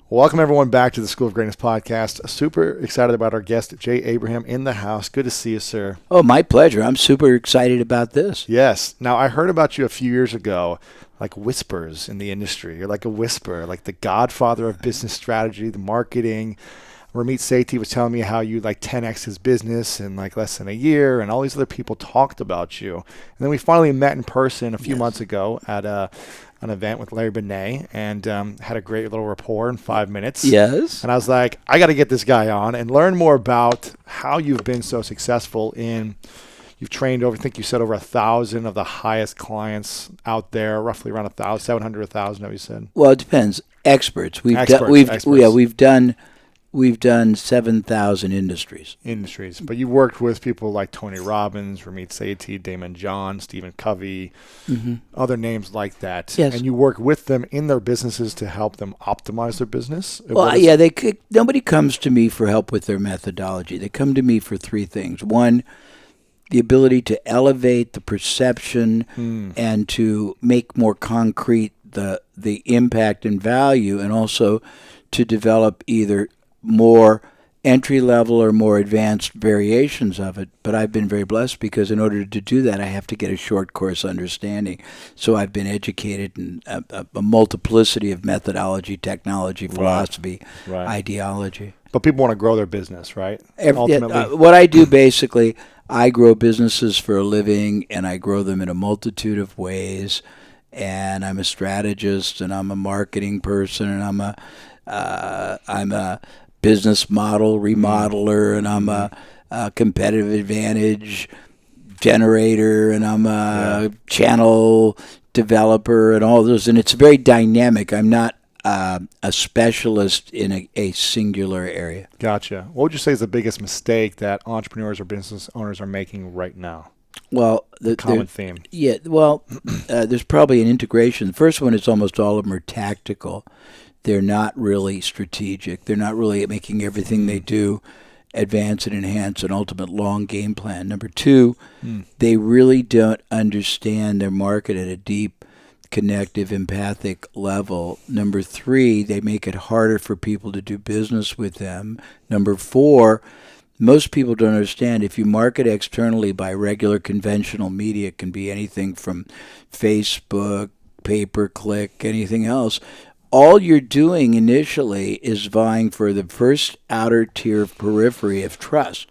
Welcome, everyone, back to the School of Greatness podcast. Super excited about our guest, Jay Abraham, in the house. Good to see you, sir. Oh, my pleasure. I'm super excited about this. Yes. Now, I heard about you a few years ago, like whispers in the industry. You're like a whisperer, like the godfather of business strategy, the marketing. Ramit Sethi was telling me how you like 10x his business in like less than a year, and all these other people talked about you. And then we finally met in person a few months ago at an event with Larry Benet, and had a great little rapport in 5 minutes. Yes. And I was like, I got to get this guy on and learn more about how you've been so successful you've trained over, I think you said over 1,000 of the highest clients out there, roughly around 1,000, 700, 1,000, you said. Well, it depends. Experts. We've done 7,000 industries. But you worked with people like Tony Robbins, Ramit Sethi, Damon John, Stephen Covey, other names like that. Yes. And you work with them in their businesses to help them optimize their business? Well, nobody comes to me for help with their methodology. They come to me for three things. One, the ability to elevate the perception and to make more concrete the impact and value, and also to develop either more entry-level or more advanced variations of it. But I've been very blessed because in order to do that, I have to get a short course understanding. So I've been educated in a multiplicity of methodology, technology, philosophy, ideology. But people want to grow their business, right? Ultimately. What I do basically, I grow businesses for a living, and I grow them in a multitude of ways. And I'm a strategist, and I'm a marketing person, and I'm a business model remodeler, and I'm a competitive advantage generator, and I'm a channel developer, and all those. And it's very dynamic. I'm not a specialist in a singular area. Gotcha. What would you say is the biggest mistake that entrepreneurs or business owners are making right now? Well, the common theme. Yeah. Well, there's probably an integration. The first one is almost all of them are tactical. They're not really strategic. They're not really making everything they do advance and enhance an ultimate long game plan. Number two, they really don't understand their market at a deep, connective, empathic level. Number three, they make it harder for people to do business with them. Number four, most people don't understand if you market externally by regular conventional media, it can be anything from Facebook, pay-per-click, anything else. All you're doing initially is vying for the first outer tier of periphery of trust.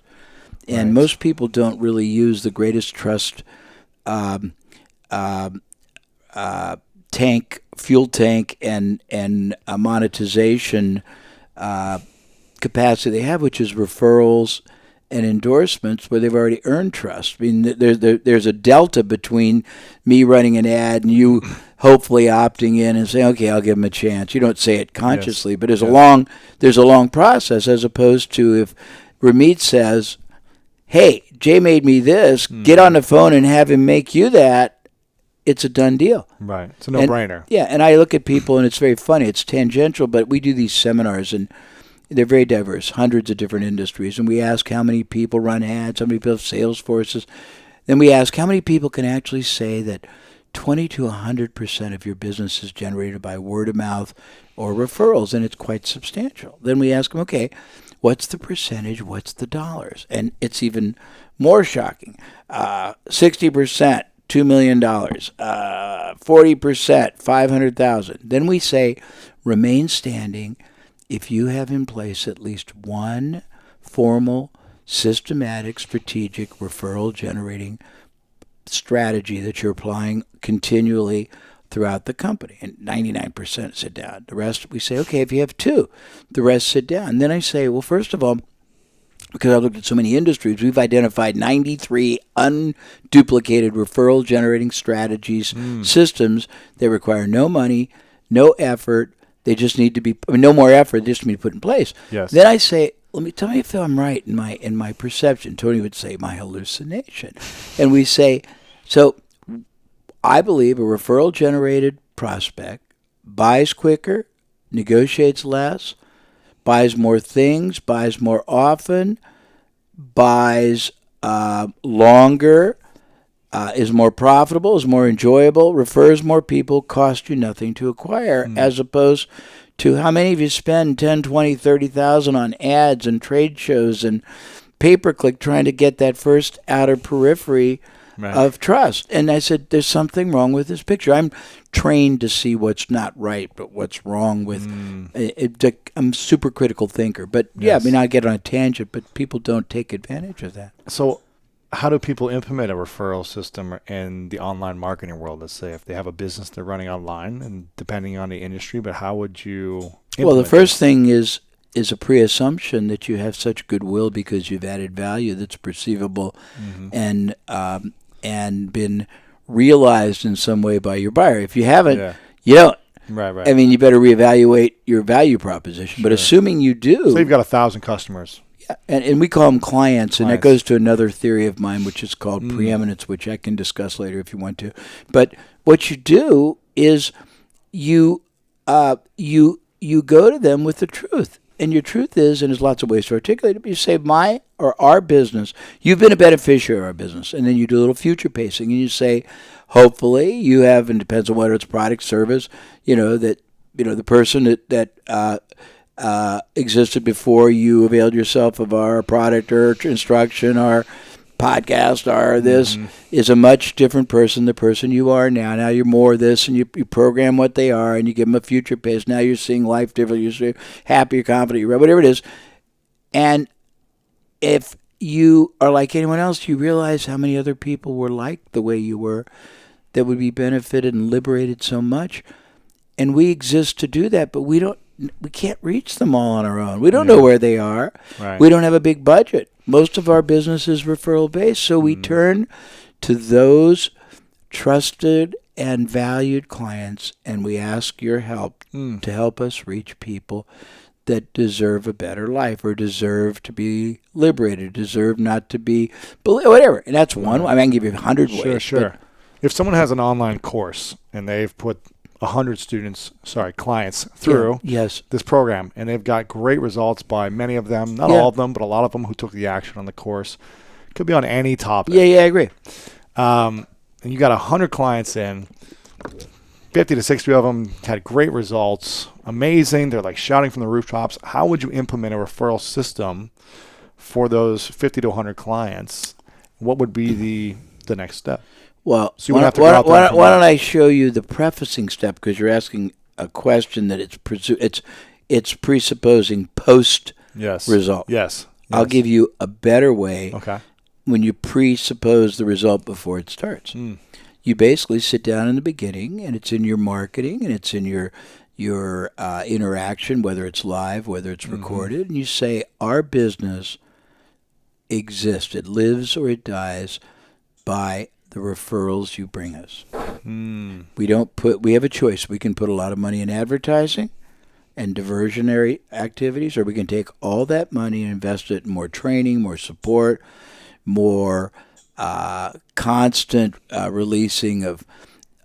And most people don't really use the greatest trust fuel tank, and monetization capacity they have, which is referrals and endorsements, where they've already earned trust. I mean, there's a delta between me running an ad and you hopefully opting in and saying, "Okay, I'll give them a chance." You don't say it consciously, but there's a long process, as opposed to if Ramit says, "Hey, Jay made me this. Get on the phone and have him make you that." It's a done deal. Right. It's a no-brainer. And I look at people, and it's very funny. It's tangential, but we do these seminars, and they're very diverse, hundreds of different industries. And we ask how many people run ads, how many people have sales forces. Then we ask how many people can actually say that 20 to 100% of your business is generated by word of mouth or referrals, and it's quite substantial. Then we ask them, okay, what's the percentage? What's the dollars? And it's even more shocking. 60%, $2 million, 40%, 500,000. Then we say, remain standing if you have in place at least one formal, systematic, strategic referral generating strategy that you're applying continually throughout the company. And 99% sit down. The rest, we say, okay, if you have two, the rest sit down. And then I say, well, first of all, because I've looked at so many industries, we've identified 93 unduplicated referral generating strategies, systems that require no money, no effort. They just need to be, no more effort, they just need to be put in place. Yes. Then I say, tell me if I'm right in my perception. Tony would say my hallucination. And we say, so I believe a referral generated prospect buys quicker, negotiates less, buys more things, buys more often, buys longer, is more profitable, is more enjoyable, refers more people, costs you nothing to acquire, as opposed to how many of you spend 10, 20, 30,000 on ads and trade shows and pay-per-click trying to get that first outer periphery of trust. And I said, there's something wrong with this picture. I'm trained to see what's not right, but what's wrong with it. I'm a super critical thinker. But yeah, I mean, I get on a tangent, but people don't take advantage of that. So how do people implement a referral system in the online marketing world? Let's say if they have a business they're running online, and depending on the industry, but how would you Well, the first thing is a pre-assumption that you have such goodwill because you've added value that's perceivable and been realized in some way by your buyer. If you haven't, you don't. Right. I mean, you better reevaluate your value proposition. But assuming you do. So you've got 1,000 customers. Yeah, and we call them clients, and that goes to another theory of mine, which is called preeminence, which I can discuss later if you want to. But what you do is you go to them with the truth. And your truth is, and there's lots of ways to articulate it, you say, my or our business, you've been a beneficiary of our business. And then you do a little future pacing, and you say, hopefully you have, and it depends on whether it's product, service, that the person that existed before you availed yourself of our product or instruction, our podcast, or this is a much different person, the person you are now. Now you're more this, and you program what they are, and you give them a future pace. Now you're seeing life differently. You're happy, you're confident, whatever it is. And if you are like anyone else, you realize how many other people were like the way you were that would be benefited and liberated so much. And we exist to do that, but we can't reach them all on our own. We don't know where they are. Right. We don't have a big budget. Most of our business is referral-based, so we turn to those trusted and valued clients, and we ask your help to help us reach people that deserve a better life or deserve to be liberated, deserve not to be, whatever. And that's one. I mean, I can give you 100 ways. Sure. If someone has an online course and they've put 100 clients through this program, and they've got great results by many of them, not all of them, but a lot of them who took the action on the course. Could be on any topic. Yeah, I agree. And you got 100 clients in, 50 to 60 of them had great results, amazing. They're like shouting from the rooftops. How would you implement a referral system for those 50 to 100 clients? What would be the next step? Well, why don't I show you the prefacing step, because you're asking a question that it's presupposing post result. Yes. I'll give you a better way. Okay. When you presuppose the result before it starts. You basically sit down in the beginning, and it's in your marketing, and it's in your interaction, whether it's live, whether it's recorded, and you say, our business exists. It lives or it dies by the referrals you bring us. We have a choice. We can put a lot of money in advertising and diversionary activities, or we can take all that money and invest it in more training, more support, more constant releasing of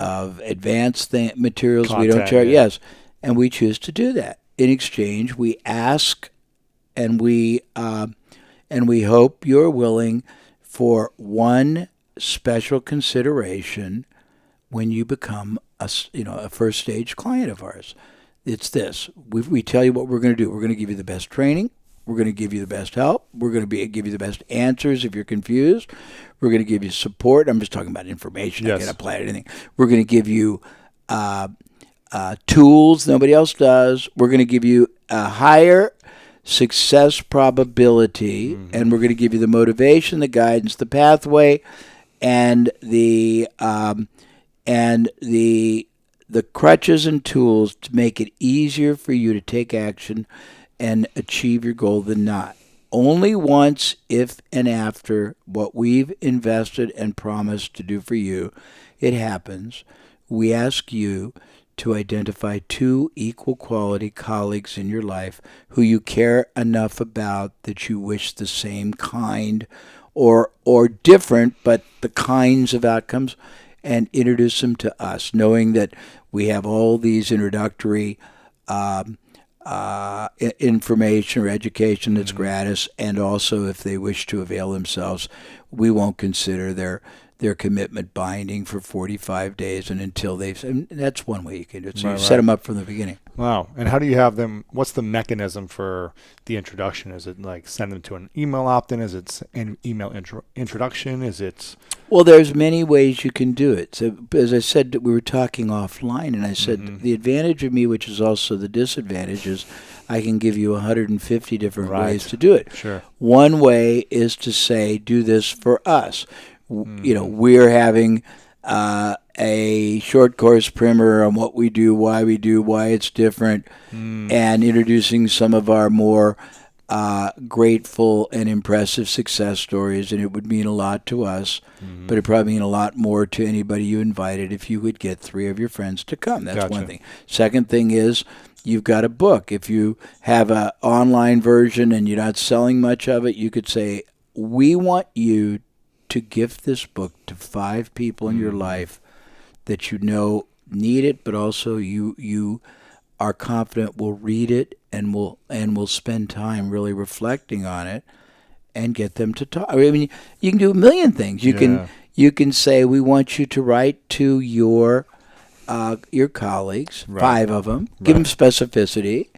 advanced materials. Content, we don't charge. Yes, and we choose to do that. In exchange, we ask, and we hope you're willing for one special consideration when you become a first stage client of ours. It's this: we tell you what we're going to do. We're going to give you the best training. We're going to give you the best help. We're going to give you the best answers if you're confused. We're going to give you support. I'm just talking about information. I can't apply to anything. We're going to give you tools nobody else does. We're going to give you a higher success probability, and we're going to give you the motivation, the guidance, the pathway, and the crutches and tools to make it easier for you to take action and achieve your goal than not. Only once, if and after what we've invested and promised to do for you, it happens. We ask you to identify 2 equal quality colleagues in your life who you care enough about that you wish the same kind or different, but the kinds of outcomes, and introduce them to us, knowing that we have all these introductory information or education that's gratis, and also if they wish to avail themselves, we won't consider their commitment binding for 45 days and until they've, and that's one way you can do it. So you Right, set them up from the beginning. Wow. And how do you have them? What's the mechanism for the introduction? Is it like send them to an email opt-in? Is it an email introduction? Is it? Well, there's many ways you can do it. So, as I said, we were talking offline, and I said the advantage of me, which is also the disadvantage, is I can give you 150 different ways to do it. Sure. One way is to say, do this for us. You know, we're having a short course primer on what we do, why it's different, and introducing some of our more grateful and impressive success stories. And it would mean a lot to us, but it probably mean a lot more to anybody you invited if you would get 3 of your friends to come. That's one thing. Second thing is, you've got a book. If you have an online version and you're not selling much of it, you could say, we want you to gift this book to 5 people in your life that you know need it, but also you are confident will read it and will spend time really reflecting on it and get them to talk. I mean, you can do a million things. You can say, we want you to write to your colleagues, 5 of them, give them specificity.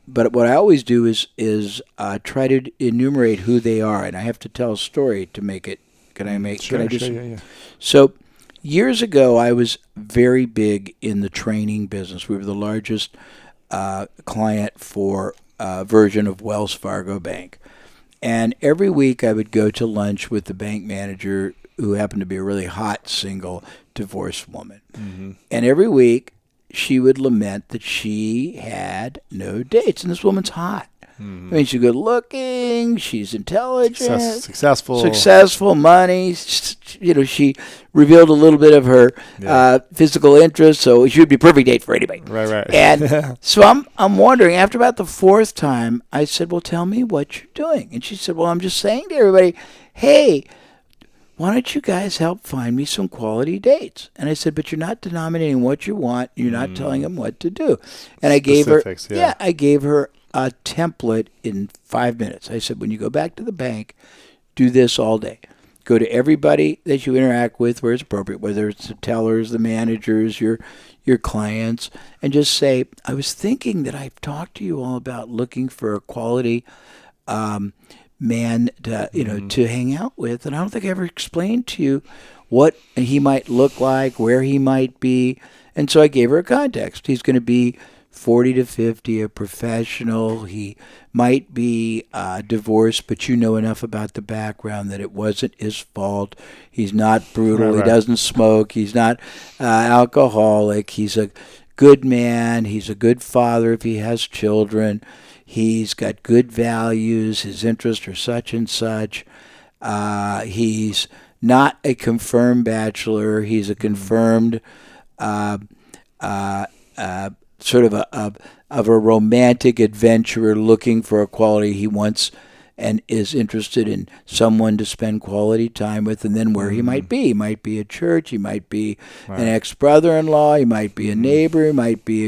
But what I always do is try to enumerate who they are, and I have to tell a story to make it. Yeah. So years ago, I was very big in the training business. We were the largest client for a version of Wells Fargo Bank, and every week I would go to lunch with the bank manager, who happened to be a really hot single divorced woman, and every week she would lament that she had no dates. And this woman's hot. I mean, she's good looking, she's intelligent, successful, money. You know, she revealed a little bit of her physical interest, so she would be a perfect date for anybody. Right. And so I'm wondering, after about the 4th time, I said, well, tell me what you're doing. And she said, well, I'm just saying to everybody, hey, why don't you guys help find me some quality dates? And I said, but you're not denominating what you want. You're not telling them what to do. And I gave her a template in 5 minutes. I said, when you go back to the bank, do this all day. Go to everybody that you interact with where it's appropriate, whether it's the tellers, the managers, your clients, and just say, I was thinking that I've talked to you all about looking for a quality man to hang out with, and I don't think I ever explained to you what he might look like, where he might be. And so I gave her a context. He's going to be 40 to 50, a professional. He might be divorced, but you know enough about the background that it wasn't his fault. He's not brutal. He doesn't smoke. He's not alcoholic. He's a good man. He's a good father if he has children. He's got good values. His interests are such and such. He's not a confirmed bachelor. He's a confirmed sort of a romantic adventurer looking for a quality he wants and is interested in someone to spend quality time with, and then where he might be. He might be at church. He might be an ex-brother-in-law. He might be a neighbor. He might be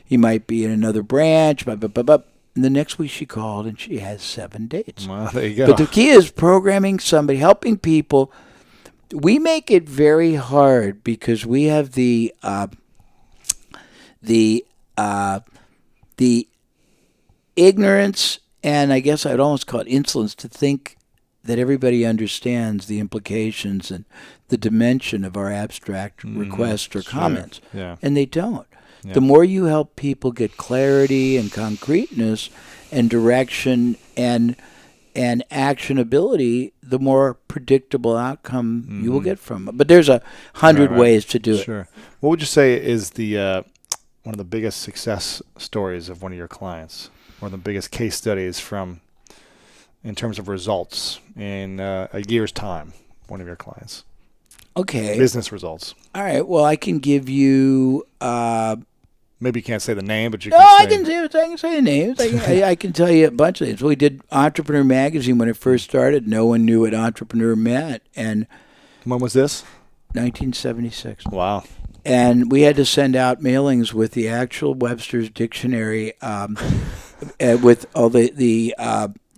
he might be in another branch. And the next week she called and she has 7 dates. Well, there you go. But the key is programming somebody, helping people. We make it very hard because we have the ignorance, and I guess I'd almost call it insolence, to think that everybody understands the implications and the dimension of our abstract requests or comments. And they don't. The more you help people get clarity and concreteness and direction and actionability, the more predictable outcome you will get from it. But there's 100 ways to do it. What would you say is the one of the biggest success stories of one of your clients, one of the biggest case studies in terms of results in a year's time, one of your clients? Okay. Business results. All right. Well, I can give you... maybe you can't say the name, but you can say... I can say the names. I can tell you a bunch of things. We did Entrepreneur Magazine when it first started. No one knew what entrepreneur meant. And when was this? 1976. Wow. And we had to send out mailings with the actual Webster's Dictionary with all the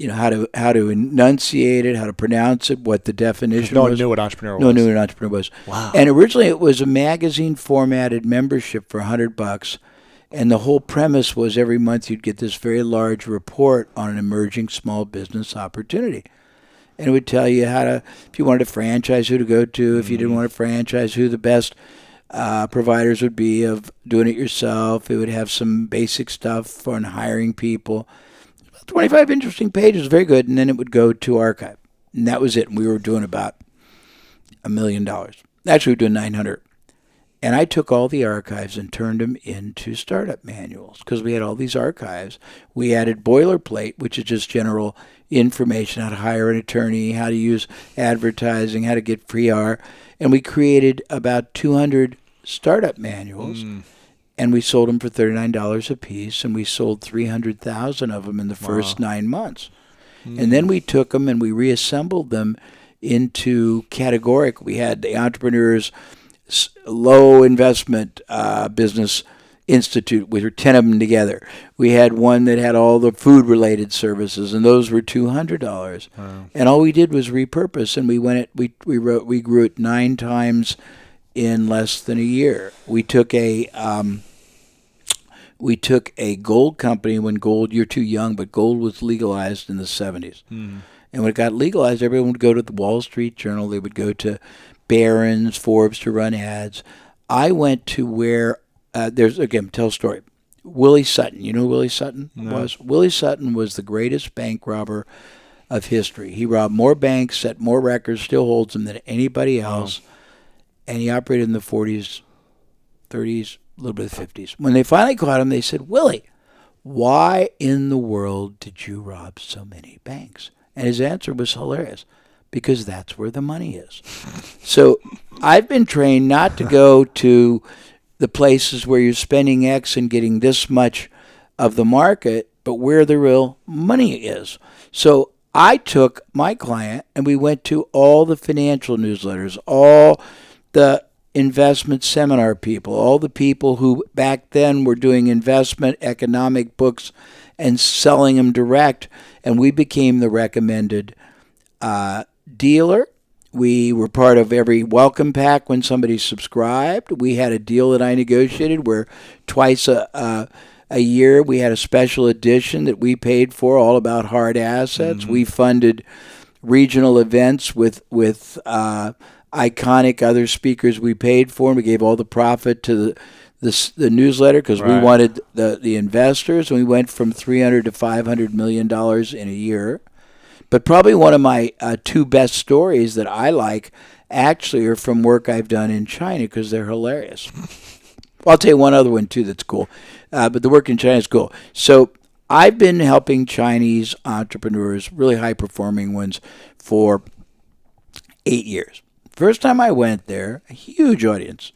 how to enunciate it, how to pronounce it, what the definition No was. one knew what entrepreneur was. No one knew what an entrepreneur was. Wow. And originally it was a magazine formatted membership for $100. And the whole premise was every month you'd get this very large report on an emerging small business opportunity. And it would tell you if you wanted a franchise, who to go to. If you didn't want a franchise, who the best providers would be of doing it yourself. It would have some basic stuff on hiring people. 25 interesting pages, very good. And then it would go to archive. And that was it. And we were doing about $1 million. Actually, we were doing 900. And I took all the archives and turned them into startup manuals because we had all these archives. We added boilerplate, which is just general information, how to hire an attorney, how to use advertising, how to get free R. And we created about 200 startup manuals, and we sold them for $39 a piece, and we sold 300,000 of them in the first 9 months. And then we took them and we reassembled them into categoric. We had the entrepreneurs low investment business institute. We were 10 of them together. We had one that had all the food related services, and those were $200. Wow. And all we did was repurpose, and we grew it 9 times in less than a year. We took a gold company when gold, you're too young, but gold was legalized in the 70s. And when it got legalized, everyone would go to the Wall Street Journal. They would go to Barron's, Forbes to run ads. I went to where tell a story. Willie Sutton. You know who Willie Sutton was? Willie Sutton was the greatest bank robber of history. He robbed more banks, set more records, still holds them than anybody else. And he operated in the 40s, 30s, a little bit of the 50s. When they finally caught him, they said, Willie, why in the world did you rob so many banks? And his answer was hilarious. Because that's where the money is. So I've been trained not to go to the places where you're spending X and getting this much of the market, but where the real money is. So I took my client and we went to all the financial newsletters, all the investment seminar people, all the people who back then were doing investment economic books and selling them direct, and we became the recommended dealer. We were part of every welcome pack when somebody subscribed. We had a deal that I negotiated where twice a year we had a special edition that we paid for, all about hard assets. We funded regional events with iconic other speakers we paid for, and we gave all the profit to the newsletter because we wanted the investors. And we went from $300 to $500 million in a year. But probably one of my 2 best stories that I like actually are from work I've done in China because they're hilarious. Well, I'll tell you one other one too that's cool. But the work in China is cool. So I've been helping Chinese entrepreneurs, really high-performing ones, for 8 years. First time I went there, a huge audience.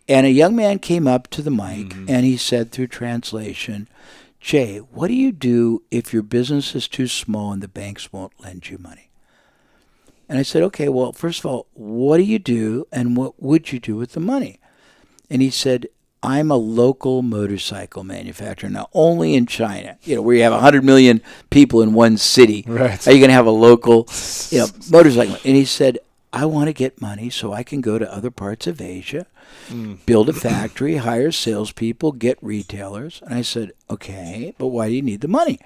And a young man came up to the mic and he said through translation, Jay, what do you do if your business is too small and the banks won't lend you money? And I said, okay, well, first of all, what do you do and what would you do with the money? And he said, I'm a local motorcycle manufacturer. Now, only in China, where you have 100 million people in one city, right, are you going to have a local motorcycle? And he said, I want to get money so I can go to other parts of Asia, build a factory, hire salespeople, get retailers. And I said, okay, but why do you need the money?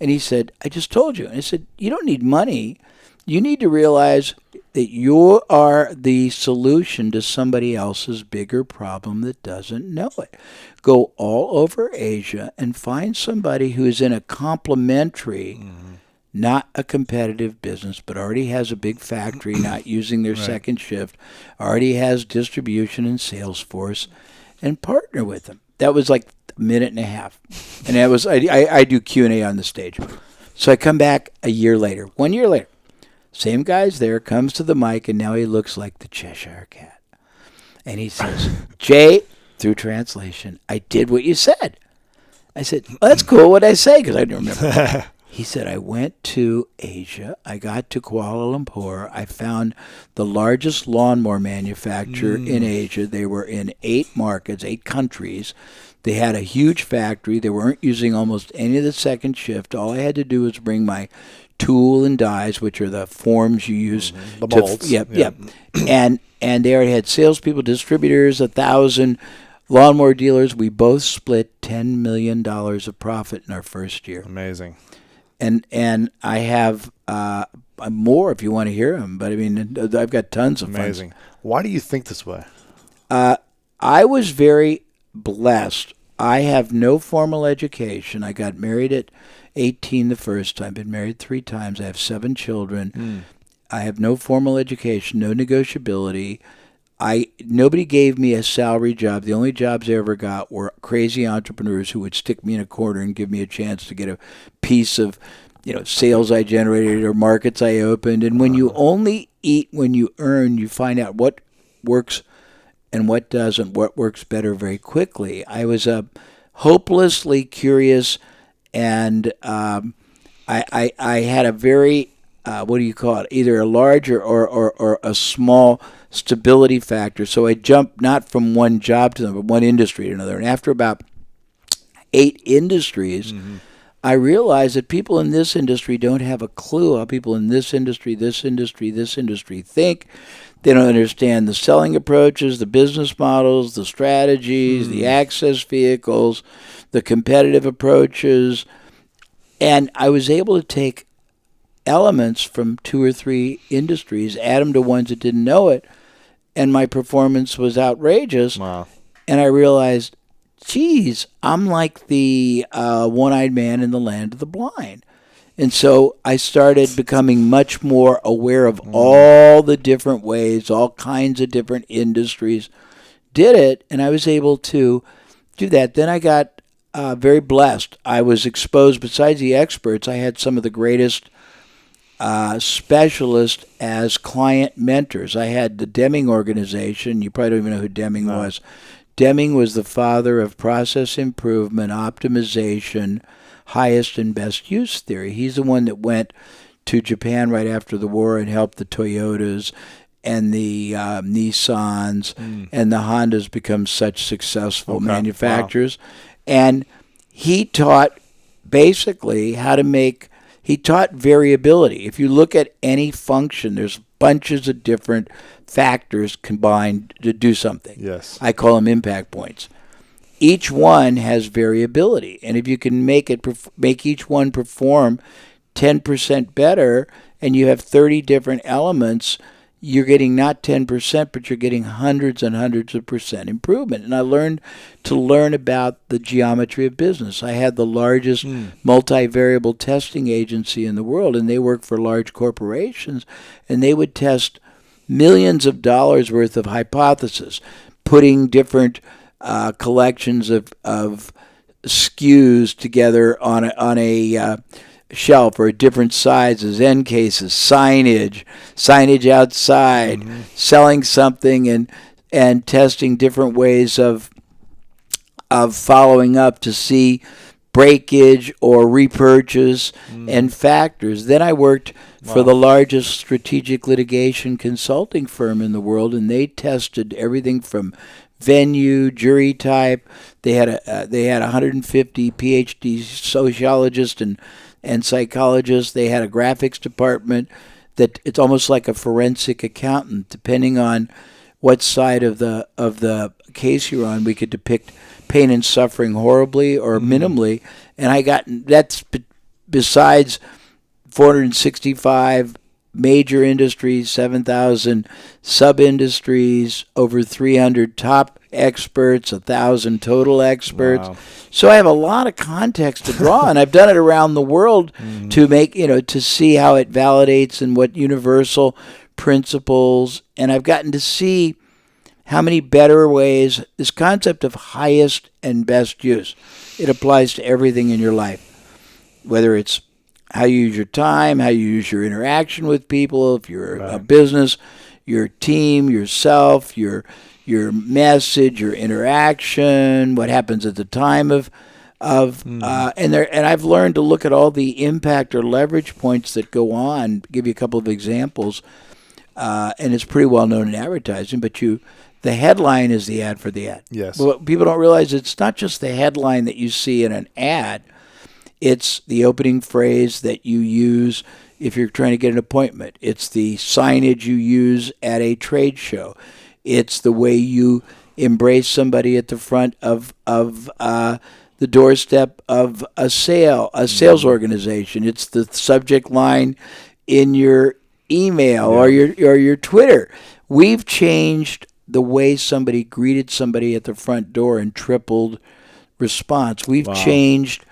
And he said, I just told you. And I said, you don't need money. You need to realize that you are the solution to somebody else's bigger problem that doesn't know it. Go all over Asia and find somebody who is in a complementary, not a competitive business, but already has a big factory, not using their second shift, already has distribution and sales force, and partner with them. That was like a minute and a half. And that was I do Q&A on the stage. So I come back a year later, 1 year later. Same guy's there, comes to the mic, and now he looks like the Cheshire Cat. And he says, Jay, through translation, I did what you said. I said, well, that's cool what I say, because I don't remember. He said, I went to Asia. I got to Kuala Lumpur. I found the largest lawnmower manufacturer in Asia. They were in 8 markets, 8 countries. They had a huge factory. They weren't using almost any of the second shift. All I had to do was bring my tool and dies, which are the forms you use. The molds. Yep. And they already had salespeople, distributors, 1,000 lawnmower dealers. We both split $10 million of profit in our first year. Amazing. And I have more if you want to hear them. But, I mean, I've got tons of Amazing. Why do you think this way? I was very blessed. I have no formal education. I got married at 18 the first time. Been married 3 times. I have 7 children. I have no formal education, no negotiability. Nobody gave me a salary job. The only jobs I ever got were crazy entrepreneurs who would stick me in a corner and give me a chance to get a piece of, sales I generated or markets I opened. And when you only eat when you earn, you find out what works and what doesn't, what works better very quickly. I was hopelessly curious, and I had a very, either a large or a small stability factor. So I jumped not from one job to another, but one industry to another. And after about 8 industries, I realized that people in this industry don't have a clue how people in this industry think. They don't understand the selling approaches, the business models, the strategies, the access vehicles, the competitive approaches. And I was able to take elements from 2 or 3 industries, add them to ones that didn't know it, and my performance was outrageous. Wow. And I realized, geez, I'm like the one-eyed man in the land of the blind. And so I started becoming much more aware of all the different ways, all kinds of different industries did it, and I was able to do that. Then I got very blessed. I was exposed, besides the experts, I had some of the greatest specialists as client mentors. I had the Deming organization. You probably don't even know who Deming was. Deming was the father of process improvement, optimization, highest and best use theory. He's the one that went to Japan right after the war and helped the Toyotas and the Nissans and the Hondas become such successful manufacturers. Wow. And he taught basically he taught variability. If you look at any function, there's bunches of different factors combined to do something. Yes. I call them impact points. Each one has variability, and if you can make each one perform 10% better, and you have 30 different elements, you're getting not 10%, but you're getting hundreds and hundreds of percent improvement. And I learned about the geometry of business. I had the largest multivariable testing agency in the world, and they work for large corporations, and they would test millions of dollars worth of hypotheses, putting different collections of SKUs together on a shelf or different sizes, end cases, signage outside, selling something and testing different ways of following up to see breakage or repurchase and factors. Then I worked for the largest strategic litigation consulting firm in the world, and they tested everything from venue, jury type. They had 150 PhD sociologists and psychologists. They had a graphics department that it's almost like a forensic accountant. Depending on what side of the case you're on, we could depict pain and suffering horribly or minimally. And that's besides 465 major industries, 7,000 sub-industries, over 300 top experts, 1,000 total experts. Wow. So I have a lot of context to draw, and I've done it around the world to make, to see how it validates and what universal principles, and I've gotten to see how many better ways, this concept of highest and best use, it applies to everything in your life, whether it's how you use your time, how you use your interaction with people, if you're a business, your team, yourself, your message, your interaction, what happens at the time of of and I've learned to look at all the impact or leverage points that go on. Give you a couple of examples, and it's pretty well known in advertising. But the headline is the ad for the ad. Yes. But what people don't realize, it's not just the headline that you see in an ad. It's the opening phrase that you use if you're trying to get an appointment. It's the signage you use at a trade show. It's the way you embrace somebody at the front of the doorstep of a sales organization. It's the subject line in your email or your Twitter. We've changed the way somebody greeted somebody at the front door and tripled response. We've changed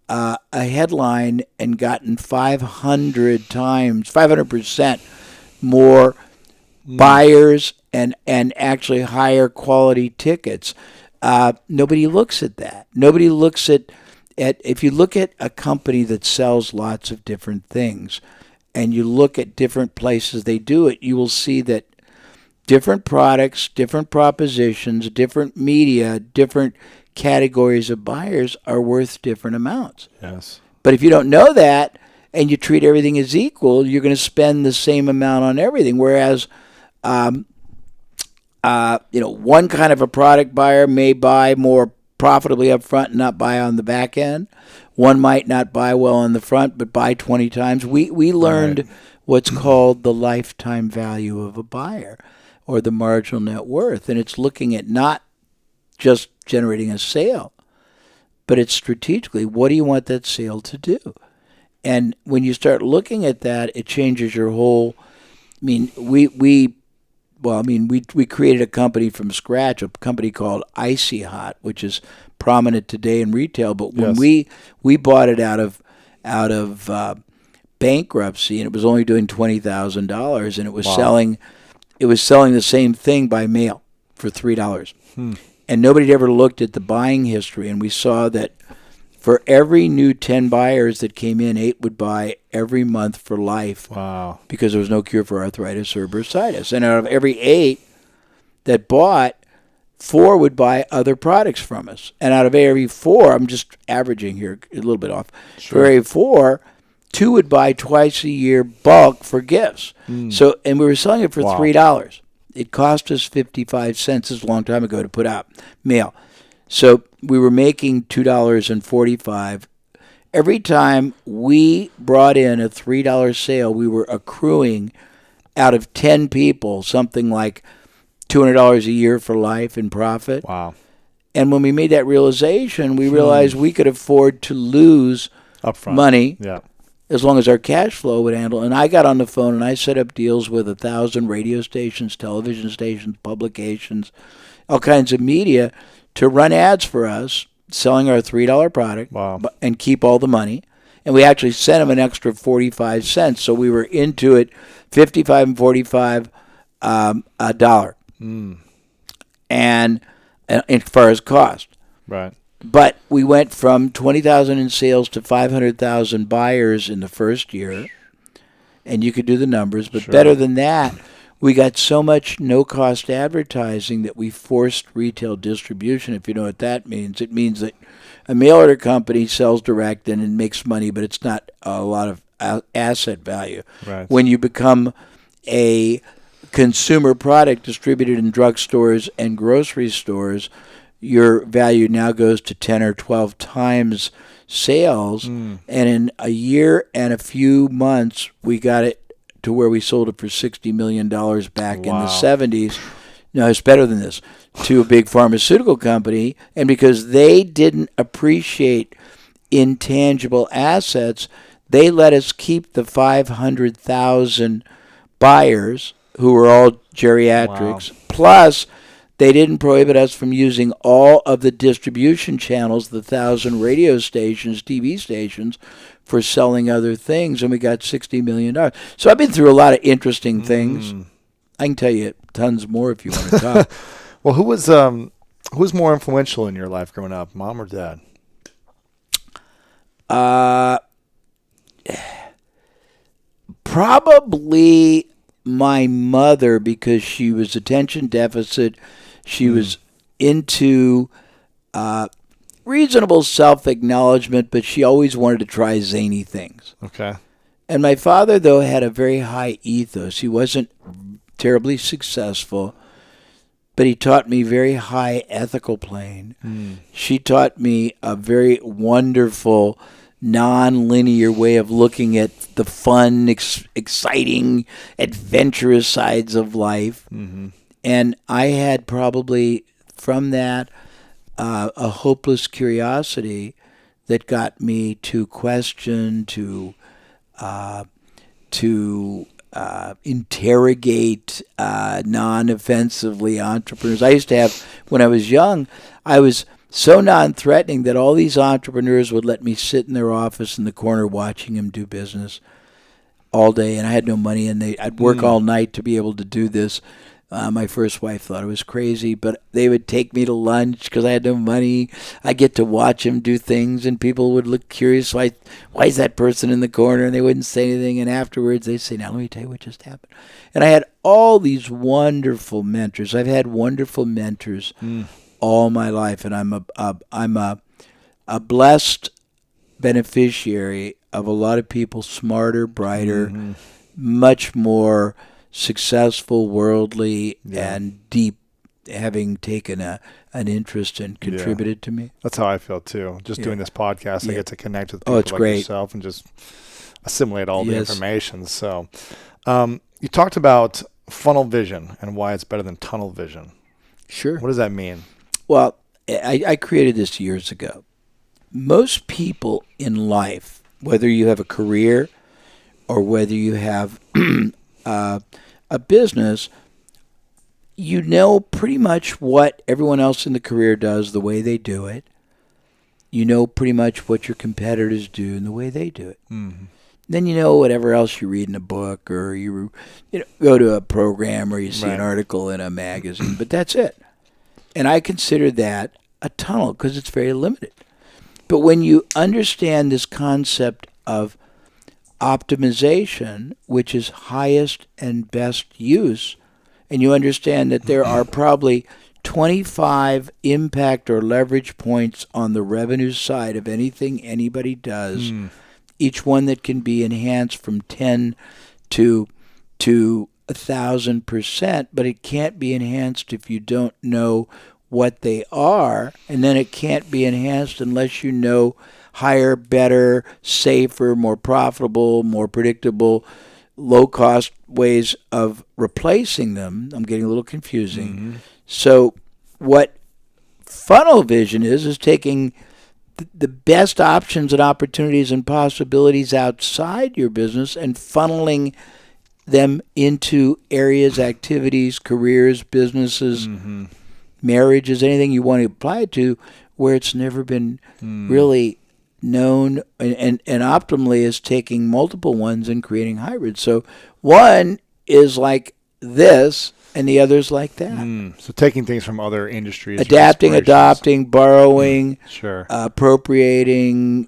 a headline and gotten 500% more buyers and actually higher quality tickets. Nobody looks at that. Nobody looks at if you look at a company that sells lots of different things and you look at different places they do it, you will see that different products, different propositions, different media, different categories of buyers are worth different amounts. Yes. But if you don't know that and you treat everything as equal, you're going to spend the same amount on everything. Whereas one kind of a product buyer may buy more profitably up front and not buy on the back end. One might not buy well on the front, but buy 20 times. We learned what's called the lifetime value of a buyer or the marginal net worth. And it's looking at not just generating a sale, but it's strategically, what do you want that sale to do? And when you start looking at that, it changes your whole, we created a company from scratch, a company called Icy Hot, which is prominent today in retail. But when we bought it out of bankruptcy, and it was only doing $20,000, and it was selling the same thing by mail for $3. And nobody had ever looked at the buying history, and we saw that for every new 10 buyers that came in, 8 would buy every month for life. Wow. Because there was no cure for arthritis or bursitis. And out of every 8 that bought, 4 would buy other products from us. And out of every 4, I'm just averaging here, a little bit off. Sure. For every 4, 2 would buy twice a year bulk for gifts. So, and we were selling it for $3. It cost us 55 cents. This is a long time ago to put out mail. So we were making $2.45. Every time we brought in a $3 sale, we were accruing out of 10 people something like $200 a year for life in profit. Wow. And when we made that realization, we realized we could afford to lose upfront money Yeah. as long as our cash flow would handle. And I got on the phone and I set up deals with 1,000 radio stations, television stations, publications, all kinds of media to run ads for us, selling our $3 product and keep all the money. And we actually sent them an extra 45 cents. So we were into it 55 and 45 a dollar. And as far as cost. Right. But we went from 20,000 in sales to 500,000 buyers in the first year. And you could do the numbers. But better than that, we got so much no-cost advertising that we forced retail distribution. If you know what that means, it means that a mail order company sells direct and it makes money, but it's not a lot of asset value. Right. When you become a consumer product distributed in drugstores and grocery stores, your value now goes to 10 or 12 times sales. And in a year and a few months, we got it to where we sold it for $60 million back in the 70s. No, it's better than this, to a big pharmaceutical company. And because they didn't appreciate intangible assets, they let us keep the 500,000 buyers who were all geriatrics. Plus, they didn't prohibit us from using all of the distribution channels, the 1,000 radio stations, TV stations, for selling other things, and we got $60 million. So I've been through a lot of interesting things. I can tell you tons more if you want to talk. Well, who was more influential in your life growing up, mom or dad? Probably my mother, because she was attention deficit. She was into reasonable self-acknowledgement, but she always wanted to try zany things. Okay. And my father, though, had a very high ethos. He wasn't terribly successful, but he taught me very high ethical plane. She taught me a very wonderful, non-linear way of looking at the fun, exciting, adventurous sides of life. And I had probably, from that, a hopeless curiosity that got me to question, to interrogate non-offensively entrepreneurs. I used to have, when I was young, I was so non-threatening that all these entrepreneurs would let me sit in their office in the corner watching them do business all day, and I had no money, and I'd work all night to be able to do this. My first wife thought I was crazy, but they would take me to lunch because I had no money. I get to watch them do things, and people would look curious. Why is that person in the corner? And they wouldn't say anything. And afterwards, they'd say, "Now let me tell you what just happened." And I had all these wonderful mentors. I've had wonderful mentors all my life, and I'm a blessed beneficiary of a lot of people smarter, brighter, much more successful, worldly, and deep, having taken an interest and contributed to me. That's how I feel too. Just doing this podcast, I get to connect with Oh, people it's like great. yourself and just assimilate all the information. So, you talked about funnel vision and why it's better than tunnel vision. Sure. What does that mean? Well, I created this years ago. Most people in life, whether you have a career or whether you have a business, you know pretty much what everyone else in the career does, the way they do it. You know pretty much what your competitors do and the way they do it. Then you know whatever else you read in a book, or you go to a program, or you see an article in a magazine, but that's it. And I consider that a tunnel because it's very limited. But when you understand this concept of optimization, which is highest and best use, and you understand that there are probably 25 impact or leverage points on the revenue side of anything anybody does, each one that can be enhanced from 10 to 1,000%, but it can't be enhanced if you don't know what they are, and then it can't be enhanced unless you know higher, better, safer, more profitable, more predictable, low-cost ways of replacing them. I'm getting a little confusing. So what funnel vision is taking the best options and opportunities and possibilities outside your business and funneling them into areas, activities, careers, businesses, marriages, anything you want to apply it to, where it's never been really known, and optimally is taking multiple ones and creating hybrids. So one is like this, and the other's like that. So taking things from other industries, adapting, adopting, borrowing, appropriating,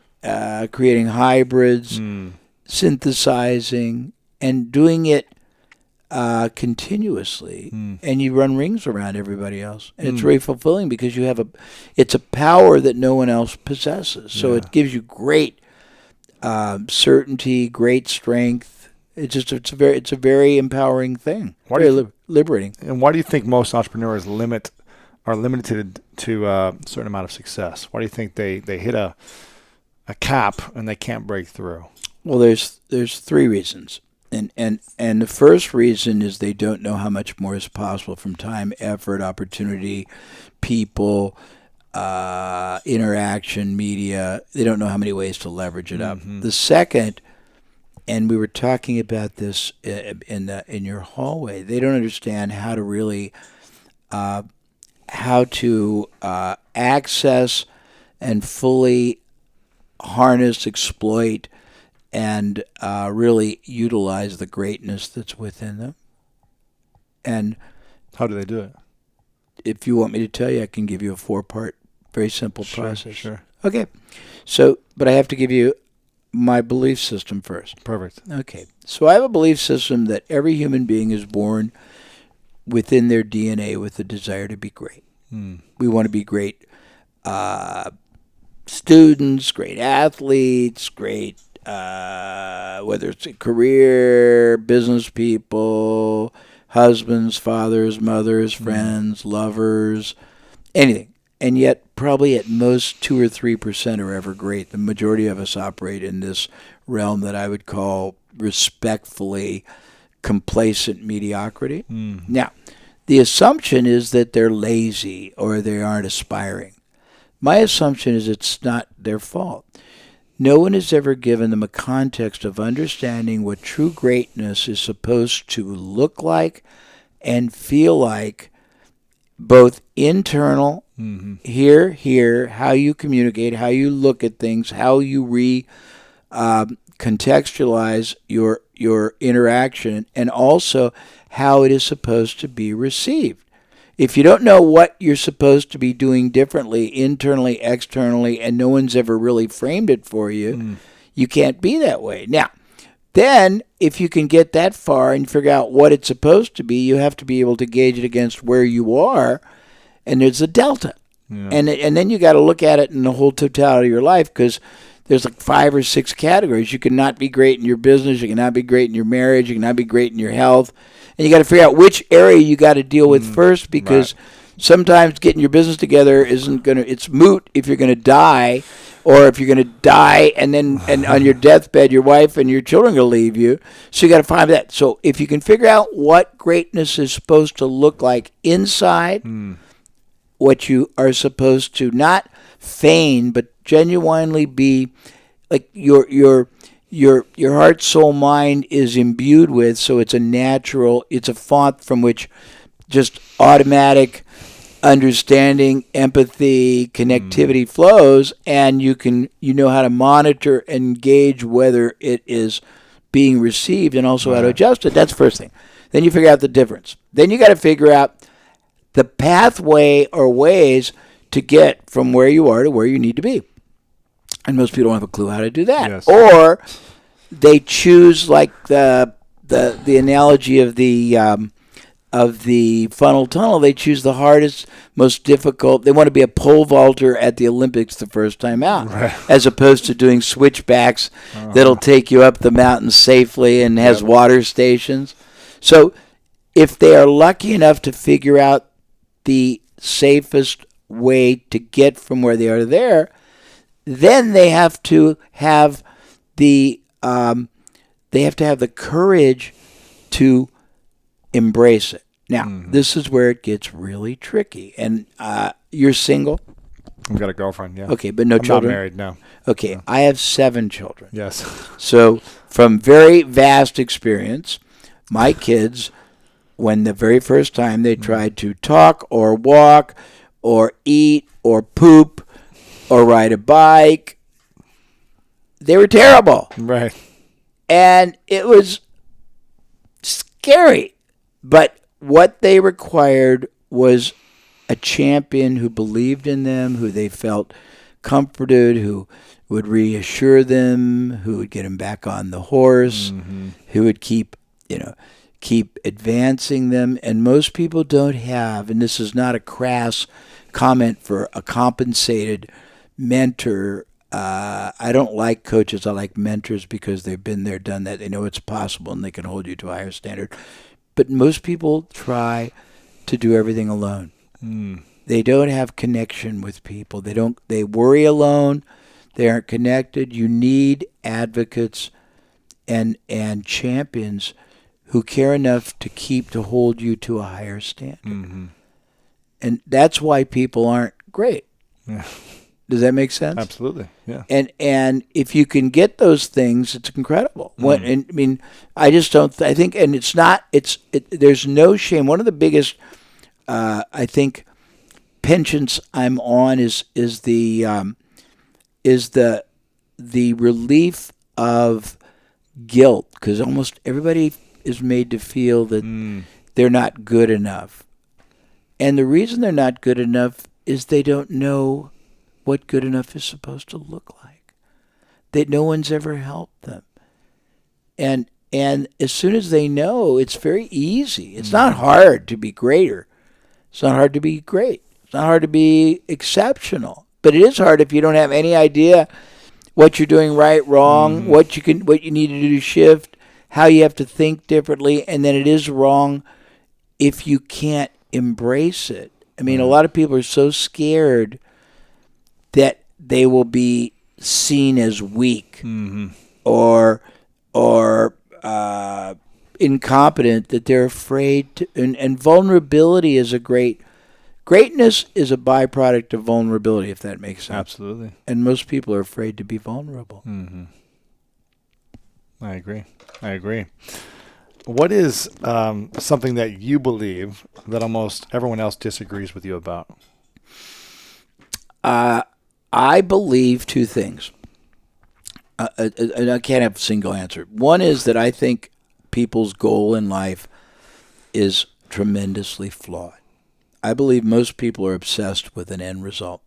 creating hybrids, synthesizing, and doing it continuously, and you run rings around everybody else, and it's very fulfilling because you have it's a power that no one else possesses. So it gives you great certainty, great strength. It's a very empowering thing. Very liberating. And why do you think most entrepreneurs are limited to a certain amount of success? Why do you think they hit a cap and they can't break through? Well, there's three reasons. And the first reason is they don't know how much more is possible from time, effort, opportunity, people, interaction, media. They don't know how many ways to leverage it up. The second, and we were talking about this in your hallway, they don't understand how to really access and fully harness, exploit, and really utilize the greatness that's within them. And how do they do it? If you want me to tell you, I can give you a 4-part, very simple process. Sure. Okay. So, but I have to give you my belief system first. Perfect. Okay. So I have a belief system that every human being is born within their DNA with the desire to be great. We want to be great students, great athletes, great, whether it's a career, business people, husbands, fathers, mothers, friends, lovers, anything. And yet, probably at most 2 or 3% are ever great. The majority of us operate in this realm that I would call respectfully complacent mediocrity. Now, the assumption is that they're lazy or they aren't aspiring. My assumption is it's not their fault. No one has ever given them a context of understanding what true greatness is supposed to look like and feel like, both internal, here, how you communicate, how you look at things, how you contextualize your interaction, and also how it is supposed to be received. If you don't know what you're supposed to be doing differently, internally, externally, and no one's ever really framed it for you, you can't be that way. Now, then, if you can get that far and figure out what it's supposed to be, you have to be able to gauge it against where you are, and there's a delta. Yeah. And then you got to look at it in the whole totality of your life, because there's like 5 or 6 categories. You cannot be great in your business. You cannot be great in your marriage. You cannot be great in your health. And you got to figure out which area you got to deal with first, because sometimes getting your business together it's moot if you're going to die, or if you're going to die and on your deathbed, your wife and your children are going to leave you. So you got to find that. So if you can figure out what greatness is supposed to look like inside, what you are supposed to not feign, but genuinely be, like your heart, soul, mind is imbued with, so it's a font from which just automatic understanding, empathy, connectivity flows, and you know how to monitor and gauge whether it is being received, and also how to adjust it. That's the first thing. Then you figure out the difference. Then you got to figure out the pathway or ways to get from where you are to where you need to be. And most people don't have a clue how to do that. Yes. Or they choose, like the analogy of the funnel tunnel, they choose the hardest, most difficult. They want to be a pole vaulter at the Olympics the first time out, as opposed to doing switchbacks that'll take you up the mountain safely and has water stations. So if they are lucky enough to figure out the safest way to get from where they are to there, then they have to have the courage to embrace it. Now, this is where it gets really tricky. And you're single? I've got a girlfriend, yeah. Okay, but no children? I'm not married, no. Okay, no. I have 7 children. Yes. So from very vast experience, my kids, when the very first time they tried to talk or walk or eat or poop or ride a bike, they were terrible. Right. And it was scary. But what they required was a champion who believed in them, who they felt comforted, who would reassure them, who would get them back on the horse, who would keep advancing them. And most people don't have, and this is not a crass comment for a compensated mentor. I don't like coaches. I like mentors, because they've been there, done that. They know it's possible, and they can hold you to a higher standard. But most people try to do everything alone. They don't have connection with people. They worry alone. They aren't connected. You need advocates and champions who care enough to hold you to a higher standard. And that's why people aren't great. Yeah. Does that make sense? Absolutely. Yeah. And if you can get those things, it's incredible. I just don't. I think, and it's not. There's no shame. One of the biggest, I think, penchants I'm on is the relief of guilt, because almost everybody is made to feel that they're not good enough, and the reason they're not good enough is they don't know what good enough is supposed to look like. That no one's ever helped them. And as soon as they know, it's very easy. It's not hard to be greater. It's not hard to be great. It's not hard to be exceptional. But it is hard if you don't have any idea what you're doing right, wrong, what you need to do to shift, how you have to think differently, and then it is wrong if you can't embrace it. I mean, a lot of people are so scared that they will be seen as weak or incompetent, that they're afraid to, and vulnerability is greatness is a byproduct of vulnerability, if that makes sense. Absolutely. And most people are afraid to be vulnerable. I agree. What is something that you believe that almost everyone else disagrees with you about? I believe two things. And I can't have a single answer. One is that I think people's goal in life is tremendously flawed. I believe most people are obsessed with an end result.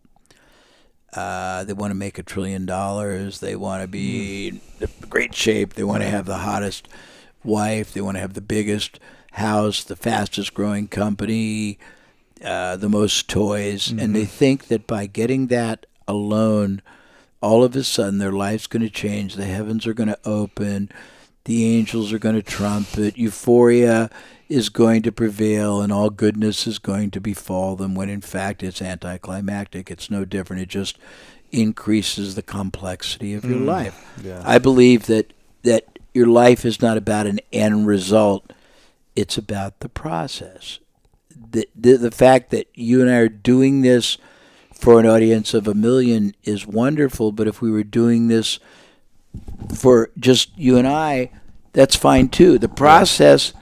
They want to make $1 trillion. They want to be in great shape. They want to have the hottest wife. They want to have the biggest house, the fastest growing company, the most toys. And they think that by getting that alone, all of a sudden their life's going to change. The heavens are going to open. The angels are going to trumpet. Euphoria is going to prevail, and all goodness is going to befall them, when in fact it's anticlimactic. It's no different. It just increases the complexity of your life. Yeah. I believe that your life is not about an end result. It's about the process. The fact that you and I are doing this for an audience of 1 million is wonderful, but if we were doing this for just you and I, that's fine too. The process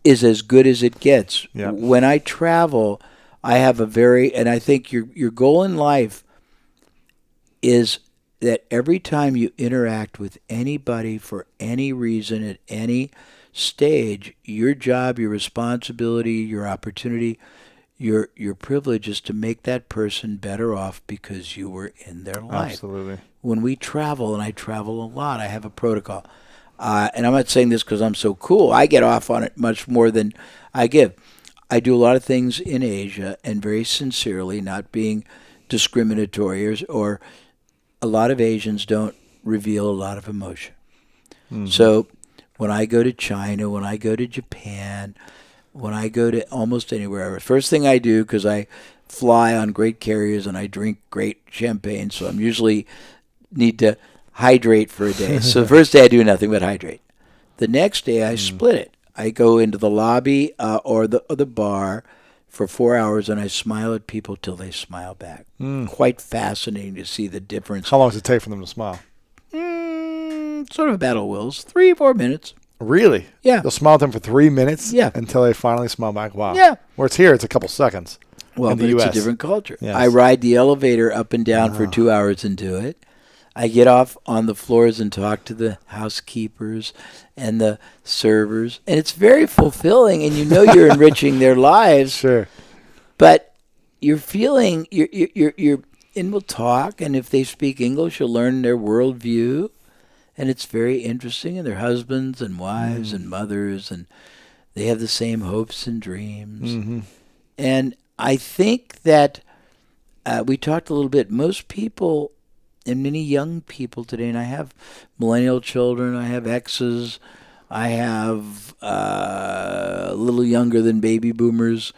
is as good as it gets. Yeah. When I travel, I have and I think your goal in life is that every time you interact with anybody for any reason at any stage, your job, your responsibility, your opportunity, your privilege is to make that person better off because you were in their life. Absolutely. When we travel, and I travel a lot, I have a protocol. And I'm not saying this because I'm so cool. I get off on it much more than I give. I do a lot of things in Asia, and very sincerely, not being discriminatory, or a lot of Asians don't reveal a lot of emotion. So when I go to China, when I go to Japan, when I go to almost anywhere, first thing I do, because I fly on great carriers and I drink great champagne, so I'm usually need to hydrate for a day. So the first day I do nothing but hydrate. The next day I split it. I go into the lobby or the bar for 4 hours, and I smile at people till they smile back. Quite fascinating to see the difference. How long does it take for them to smile? Sort of a battle of wills. 3-4 minutes. Really? Yeah. You'll smile at them for 3 minutes? Yeah. Until they finally smile back? Wow. Yeah. Where it's here, it's a couple seconds. Well, in the but US. it's a different culture. Yes. I ride the elevator up and down for 2 hours and do it. I get off on the floors and talk to the housekeepers and the servers, and it's very fulfilling, and you know you're enriching their lives. Sure. But you're feeling, and we'll talk, and if they speak English, you'll learn their worldview, and it's very interesting, and they're husbands and wives and mothers, and they have the same hopes and dreams. And I think that we talked a little bit, most people, and many young people today, and I have millennial children, I have exes, I have a little younger than baby boomers,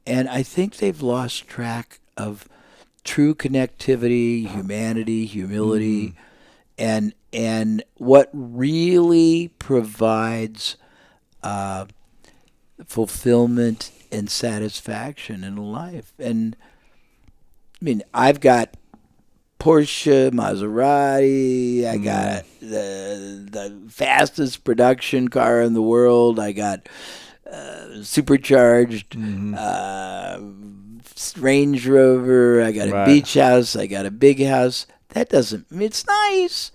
and I think they've lost track of true connectivity, humanity, humility, and what really provides fulfillment and satisfaction in life. And I mean, I've got Porsche, Maserati, I got the fastest production car in the world, I got supercharged Range Rover, I got a beach house, I got a big house. That doesn't, I mean, it's nice.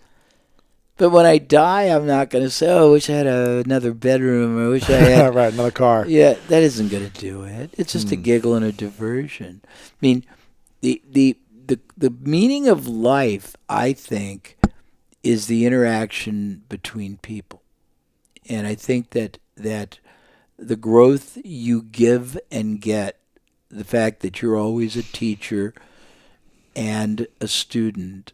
But when I die, I'm not going to say, oh, I wish I had another bedroom, or I wish I had... Right, another car. Yeah, that isn't going to do it. It's just a giggle and a diversion. I mean, the meaning of life, I think, is the interaction between people. And I think that the growth you give and get, the fact that you're always a teacher, and a student,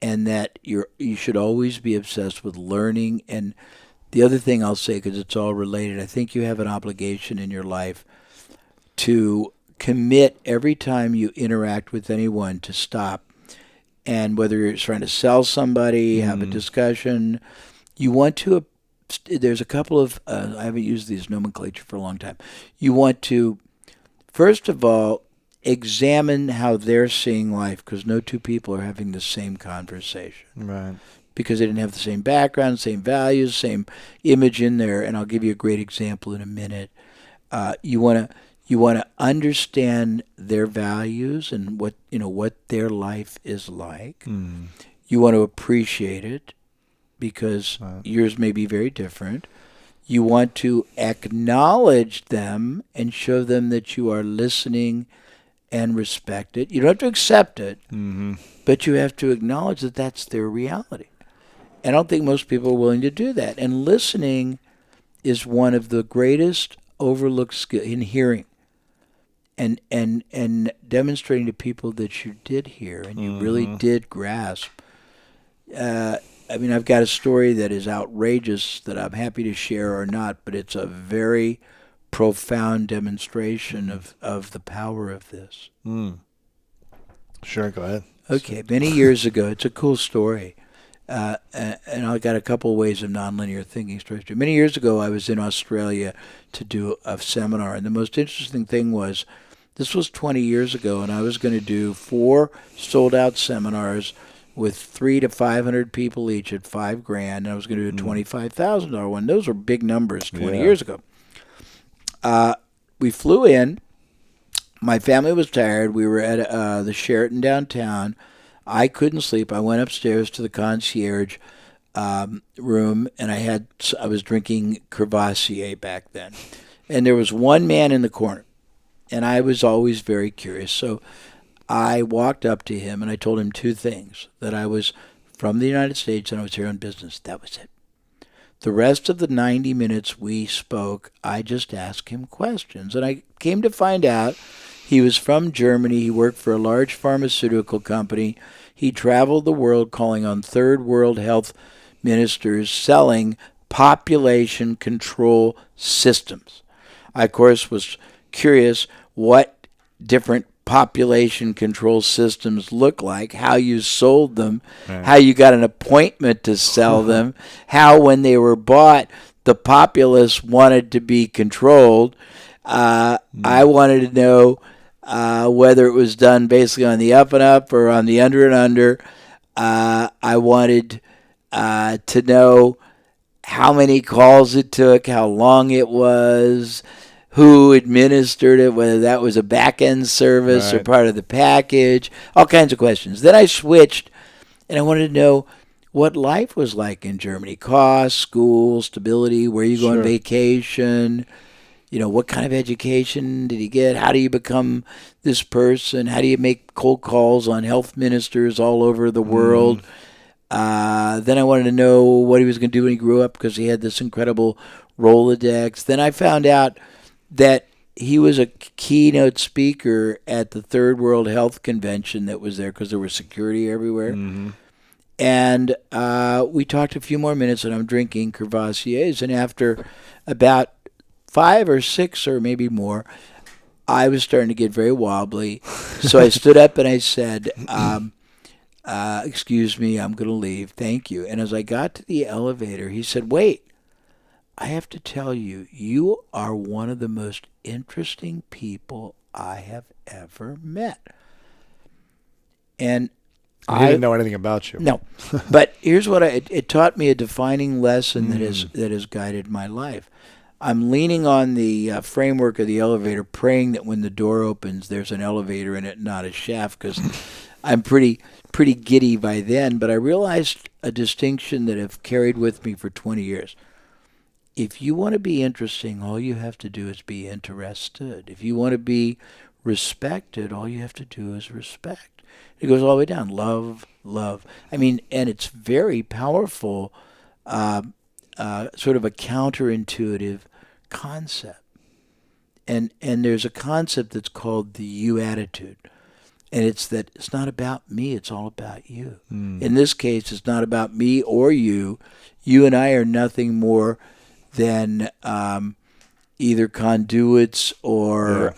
and that you should always be obsessed with learning. And the other thing I'll say, because it's all related, I think you have an obligation in your life to commit every time you interact with anyone to stop. And whether you're trying to sell somebody, have a discussion, you want to, there's a couple of, I haven't used these nomenclature for a long time. You want to, first of all, examine how they're seeing life, because no two people are having the same conversation. Right. Because they didn't have the same background, same values, same image in there. And I'll give you a great example in a minute. You want to understand their values and what their life is like. You want to appreciate it, because yours may be very different. You want to acknowledge them and show them that you are listening and respect it. You don't have to accept it, but you have to acknowledge that that's their reality. And I don't think most people are willing to do that. And listening is one of the greatest overlooked skills in hearing. And demonstrating to people that you did hear and you really did grasp. I've got a story that is outrageous that I'm happy to share or not, but it's a very profound demonstration of the power of this. Sure, go ahead. Okay, many years ago, it's a cool story. And I got a couple of ways of nonlinear thinking stories. Many years ago, I was in Australia to do a seminar, and the most interesting thing was, this was 20 years ago, and I was going to do 4 sold-out seminars with 300 to 500 people each at $5,000, and I was going to do a $25,000 one. Those were big numbers 20 years ago. We flew in. My family was tired. We were at the Sheraton downtown. I couldn't sleep. I went upstairs to the concierge room, and I was drinking Crevassier back then. And there was one man in the corner, and I was always very curious. So I walked up to him, and I told him 2 things: that I was from the United States and I was here on business. That was it. The rest of the 90 minutes we spoke, I just asked him questions. And I came to find out he was from Germany. He worked for a large pharmaceutical company. He traveled the world calling on third world health ministers selling population control systems. I, of course, was curious what different population control systems look like, how you sold them, how you got an appointment to sell them, how when they were bought, the populace wanted to be controlled. I wanted to know whether it was done basically on the up and up or on the under and under. I wanted to know how many calls it took, how long it was, who administered it, whether that was a back-end service or part of the package, all kinds of questions. Then I switched, and I wanted to know what life was like in Germany. Cost, school, stability, where you go on vacation, what kind of education did he get? How do you become this person? How do you make cold calls on health ministers all over the world? Then I wanted to know what he was going to do when he grew up, because he had this incredible Rolodex. Then I found out that he was a keynote speaker at the Third World Health Convention that was there, because there was security everywhere. And we talked a few more minutes, and I'm drinking Crevassiers. And after about 5 or 6 or maybe more, I was starting to get very wobbly. So I stood up and I said, excuse me, I'm going to leave. Thank you. And as I got to the elevator, he said, wait. I have to tell you, you are one of the most interesting people I have ever met. And I didn't know anything about you. No, but here's what it taught me: a defining lesson that has guided my life. I'm leaning on the framework of the elevator, praying that when the door opens, there's an elevator in it, not a shaft, because I'm pretty giddy by then. But I realized a distinction that I've carried with me for 20 years. If you want to be interesting, all you have to do is be interested. If you want to be respected, all you have to do is respect. It goes all the way down. Love. And it's very powerful, sort of a counterintuitive concept. And there's a concept that's called the you attitude. And it's that it's not about me, it's all about you. In this case, it's not about me or you. You and I are nothing more than either conduits or,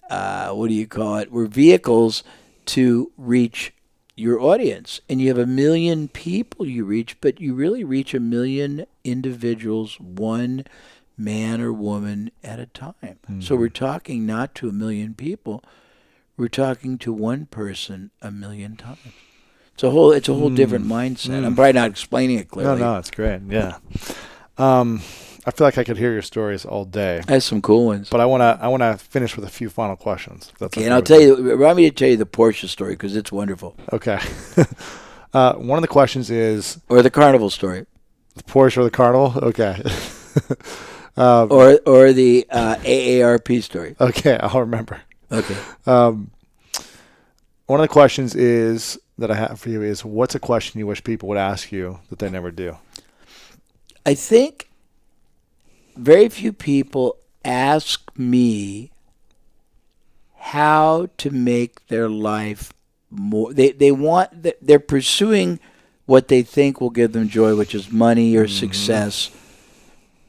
what do you call it? We're vehicles to reach your audience. And you have 1 million people you reach, but you really reach 1 million individuals, one man or woman at a time. So we're talking not to 1 million people. We're talking to one person 1 million times. It's a whole different mindset. I'm probably not explaining it clearly. No, it's great. Yeah. I feel like I could hear your stories all day. I have some cool ones. But I wanna finish with a few final questions. Okay, and I'll tell you. Remind me to tell you the Porsche story because it's wonderful. Okay. One of the questions is, or the Carnival story, the Porsche or the Carnival. Okay. or the AARP story. Okay, I'll remember. Okay. One of the questions is that I have for you is, what's a question you wish people would ask you that they never do? I think very few people ask me how to make their life more. They're pursuing what they think will give them joy, which is money or success,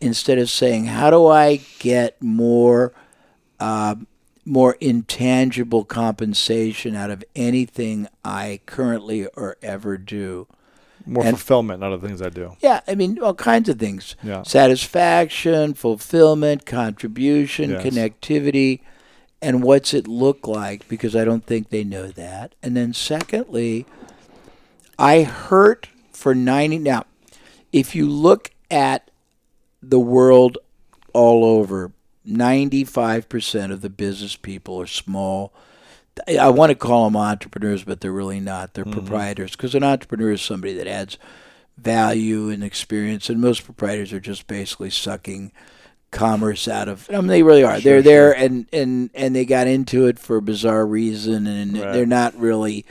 instead of saying, how do I get more intangible compensation out of anything I currently or ever do. More fulfillment out of the things I do. Yeah, I mean, all kinds of things. Yeah. Satisfaction, fulfillment, contribution, Yes. connectivity, and what's it look like, because I don't think they know that. And then secondly, I hurt for 90... Now, if you look at the world all over, 95% of the business people are small. I want to call them entrepreneurs, but they're really not. They're proprietors, because an entrepreneur is somebody that adds value and experience, and most proprietors are just basically sucking commerce out of. I mean, they really are. They're there, and they got into it for a bizarre reason, and they're not really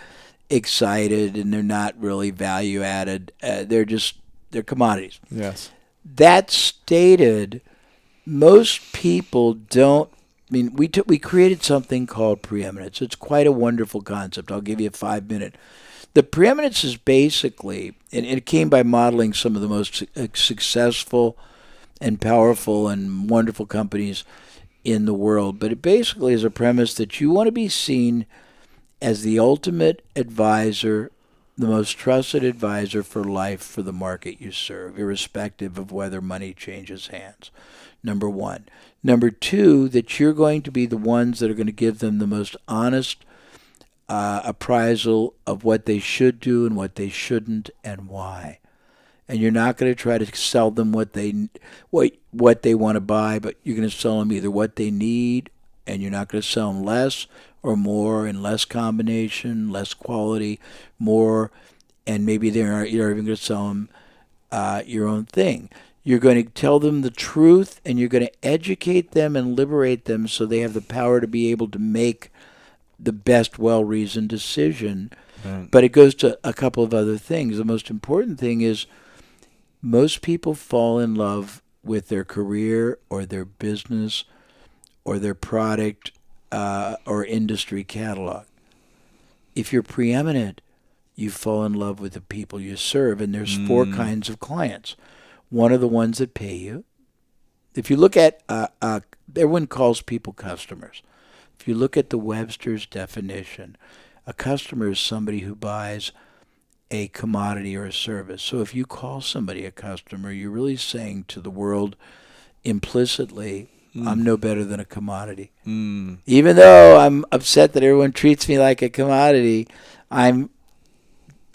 excited, and they're not really value added. They're commodities. Yes. That stated, most people don't. I mean, we created something called preeminence. It's quite a wonderful concept. I'll give you a 5-minute. The preeminence is basically, and it came by modeling some of the most successful and powerful and wonderful companies in the world. But it basically is a premise that you want to be seen as the ultimate advisor, the most trusted advisor for life for the market you serve, irrespective of whether money changes hands. Number one. Number two, that you're going to be the ones that are going to give them the most honest appraisal of what they should do and what they shouldn't and why. And you're not going to try to sell them what they want to buy, but you're going to sell them either what they need, and you're not going to sell them less or more and less combination, less quality, more, and maybe you're even going to sell them your own thing. You're going to tell them the truth, and you're going to educate them and liberate them so they have the power to be able to make the best well-reasoned decision. Right. But it goes to a couple of other things. The most important thing is most people fall in love with their career or their business or their product or industry catalog. If you're preeminent, you fall in love with the people you serve, and there's 4 kinds of clients. One are the ones that pay you. If you look at, everyone calls people customers. If you look at the Webster's definition, a customer is somebody who buys a commodity or a service. So if you call somebody a customer, you're really saying to the world implicitly, I'm no better than a commodity. Even though I'm upset that everyone treats me like a commodity, I'm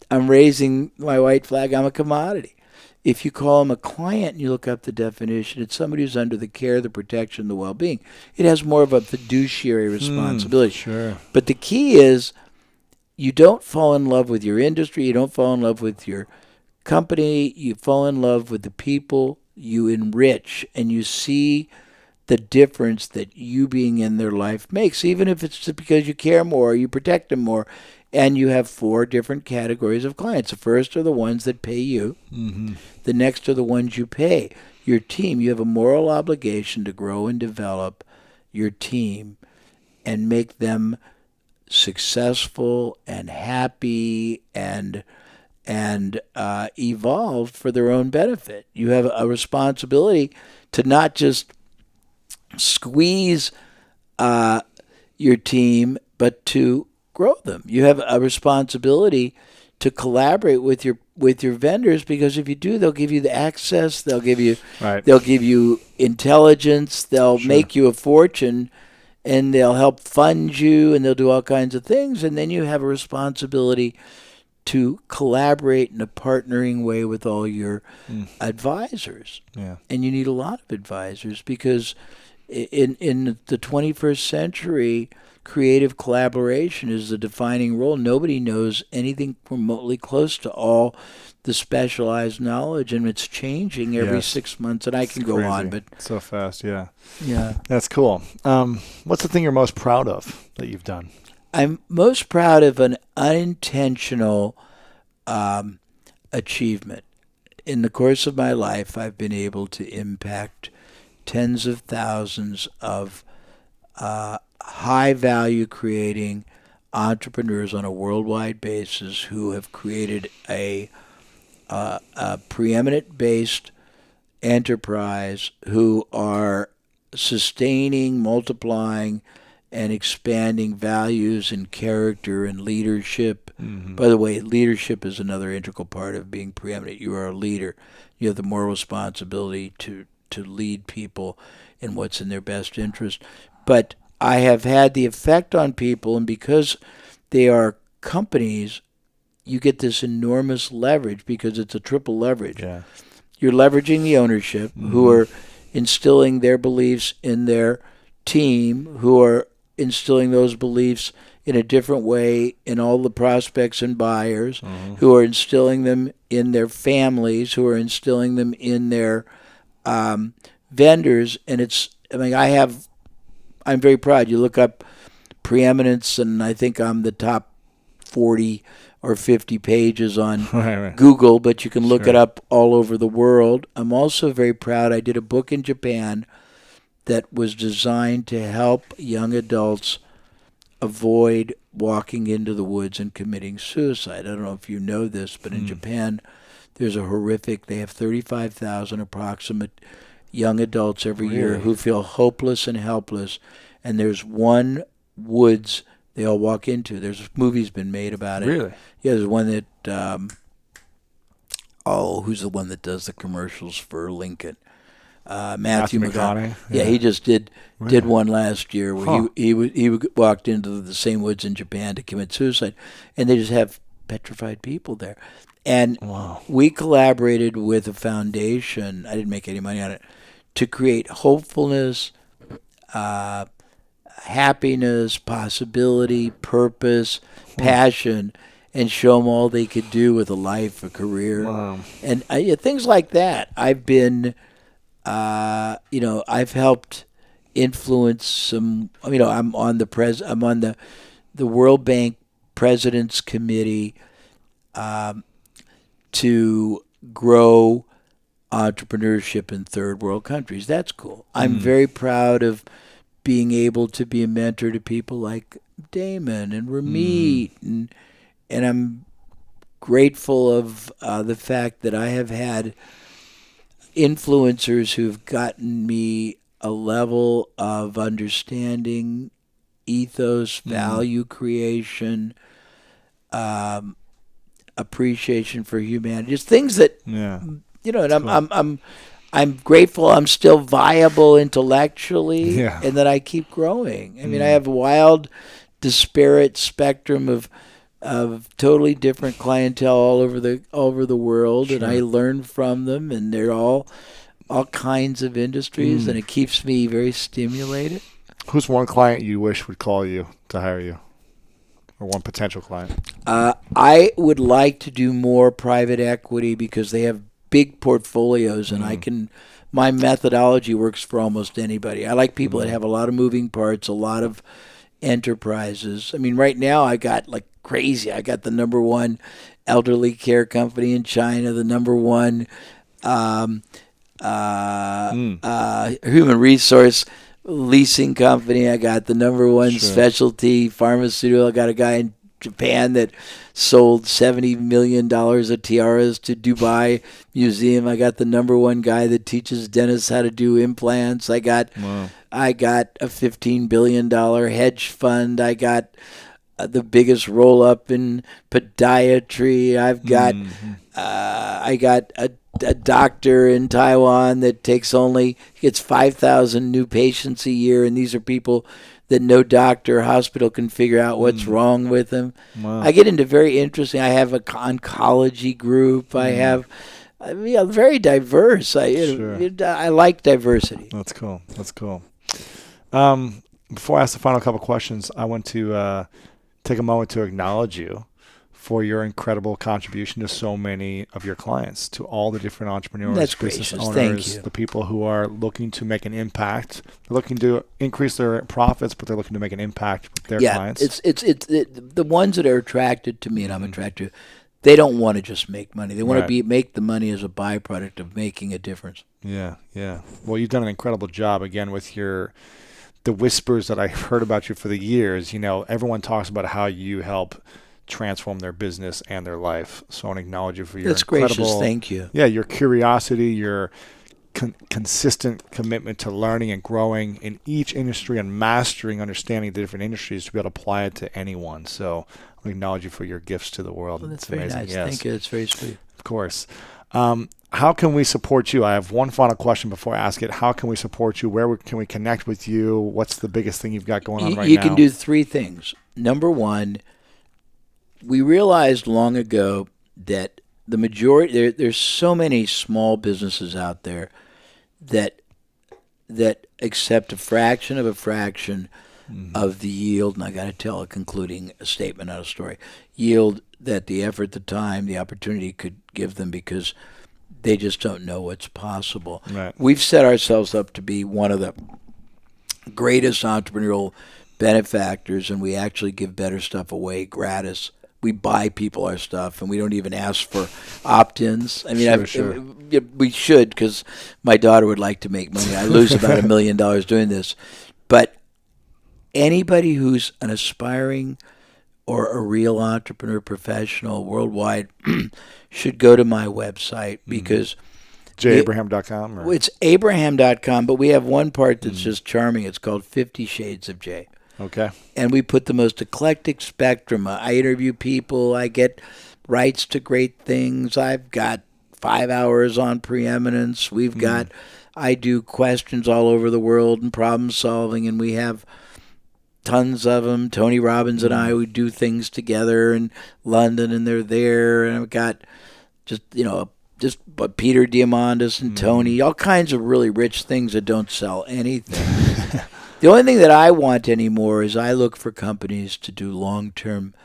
raising my white flag. I'm a commodity. If you call them a client and you look up the definition, it's somebody who's under the care, the protection, the well-being. It has more of a fiduciary responsibility. Sure. But the key is you don't fall in love with your industry. You don't fall in love with your company. You fall in love with the people you enrich, and you see the difference that you being in their life makes, even if it's just because you care more, you protect them more. And you have 4 different categories of clients. The first are the ones that pay you. The next are the ones you pay. Your team, you have a moral obligation to grow and develop your team and make them successful and happy and evolved for their own benefit. You have a responsibility to not just squeeze your team, but to grow them. You have a responsibility to collaborate with your vendors, because if you do, they'll give you the access, they'll give you intelligence, they'll make you a fortune, and they'll help fund you, and they'll do all kinds of things. And then you have a responsibility to collaborate in a partnering way with all your advisors. Yeah. And you need a lot of advisors, because in the 21st century, creative collaboration is the defining role. Nobody knows anything remotely close to all the specialized knowledge, and it's changing every 6 months. And I can go on, but so fast, yeah. That's cool. What's the thing you're most proud of that you've done? I'm most proud of an unintentional achievement. In the course of my life, I've been able to impact tens of thousands of high-value creating entrepreneurs on a worldwide basis who have created a preeminent-based enterprise, who are sustaining, multiplying, and expanding values and character and leadership. By the way, leadership is another integral part of being preeminent. You are a leader. You have the moral responsibility to lead people in what's in their best interest. But I have had the effect on people, and because they are companies, you get this enormous leverage, because it's a triple leverage. Yeah. You're leveraging the ownership, who are instilling their beliefs in their team, who are instilling those beliefs in a different way in all the prospects and buyers, who are instilling them in their families, who are instilling them in their vendors. And I'm very proud. You look up preeminence, and I think I'm the top 40 or 50 pages on Google, but you can look it up all over the world. I'm also very proud. I did a book in Japan that was designed to help young adults avoid walking into the woods and committing suicide. I don't know if you know this, but in Japan, there's they have 35,000 approximate young adults every year who feel hopeless and helpless, and there's one woods they all walk into. There's movies been made about it. Really? Yeah, there's one that, who's the one that does the commercials for Lincoln? Matthew McConaughey. Yeah, he just did one last year where he walked into the same woods in Japan to commit suicide, and they just have petrified people there. And we collaborated with a foundation. I didn't make any money on it, to create hopefulness, happiness, possibility, purpose, passion, and show them all they could do with a life, a career, and things like that. I've been, I've helped influence some. I'm on the World Bank President's Committee to grow entrepreneurship in third world countries. That's cool. I'm very proud of being able to be a mentor to people like Damon and Ramit, and I'm grateful of the fact that I have had influencers who've gotten me a level of understanding, ethos, value creation, appreciation for humanity, just things that and I'm grateful I'm still viable intellectually, and that I keep growing. I mean, I have a wild, disparate spectrum of totally different clientele all over the world, and I learn from them, and they're all kinds of industries, and it keeps me very stimulated. Who's one client you wish would call you to hire you, or one potential client? I would like to do more private equity, because they have big portfolios, and my methodology works for almost anybody. I like people that have a lot of moving parts, a lot of enterprises. I mean, right now I got crazy. I got the number one elderly care company in China, the number one human resource leasing company. I got the number one Sure. specialty pharmaceutical. I got a guy in Japan that sold $70 million of tiaras to Dubai Museum. I got the number one guy that teaches dentists how to do implants. I got Wow. a $15 billion hedge fund. I got the biggest roll up in podiatry. I've got I got a doctor in Taiwan that gets 5,000 new patients a year, and these are people that no doctor or hospital can figure out what's wrong with them. Wow. I get into very interesting. I have an oncology group. I mean, very diverse. Sure. I like diversity. That's cool. That's cool. Before I ask the final couple questions, I want to take a moment to acknowledge you for your incredible contribution to so many of your clients, to all the different entrepreneurs, That's business gracious. owners, Thank you. the people who are looking to make an impact. They're looking to increase their profits, but they're looking to make an impact with their clients. It's the ones that are attracted to me, and I'm attracted to. They don't want to just make money. They want Right. to make the money as a byproduct of making a difference. Yeah, yeah. Well, you've done an incredible job again with the whispers that I've heard about you for the years. Everyone talks about how you help transform their business and their life. So I want to acknowledge you for your That's incredible, gracious. Thank you. Yeah, your curiosity, your consistent commitment to learning and growing in each industry and mastering understanding the different industries to be able to apply it to anyone. So I want to acknowledge you for your gifts to the world. Well, that's It's very amazing. nice. Yes, Thank you. That's very sweet. of course. How can we support you? I have one final question before I ask it. How can we support you? Where can we connect with you? What's the biggest thing you've got going on right now? You can do three things. Number one, we realized long ago that the majority there's so many small businesses out there that accept a fraction of of the yield, and I got to tell a concluding statement, not a story, yield that the effort, the time, the opportunity could give them because they just don't know what's possible. Right. We've set ourselves up to be one of the greatest entrepreneurial benefactors, and we actually give better stuff away gratis. We buy people our stuff, and we don't even ask for opt-ins. I mean, Sure. we should, because my daughter would like to make money. I lose about $1 million doing this. But anybody who's an aspiring or a real entrepreneur professional worldwide should go to my website because jabraham.com? Or? it's abraham.com, but we have one part that's just charming. It's called 50 Shades of Jay. Okay. And we put the most eclectic spectrum. I interview people. I get rights to great things. I've got 5 hours on preeminence. I do questions all over the world and problem solving, and we have tons of them. Tony Robbins and I, we do things together in London, and they're there. And I've got but Peter Diamandis and Tony, all kinds of really rich things that don't sell anything. The only thing that I want anymore is I look for companies to do long-term,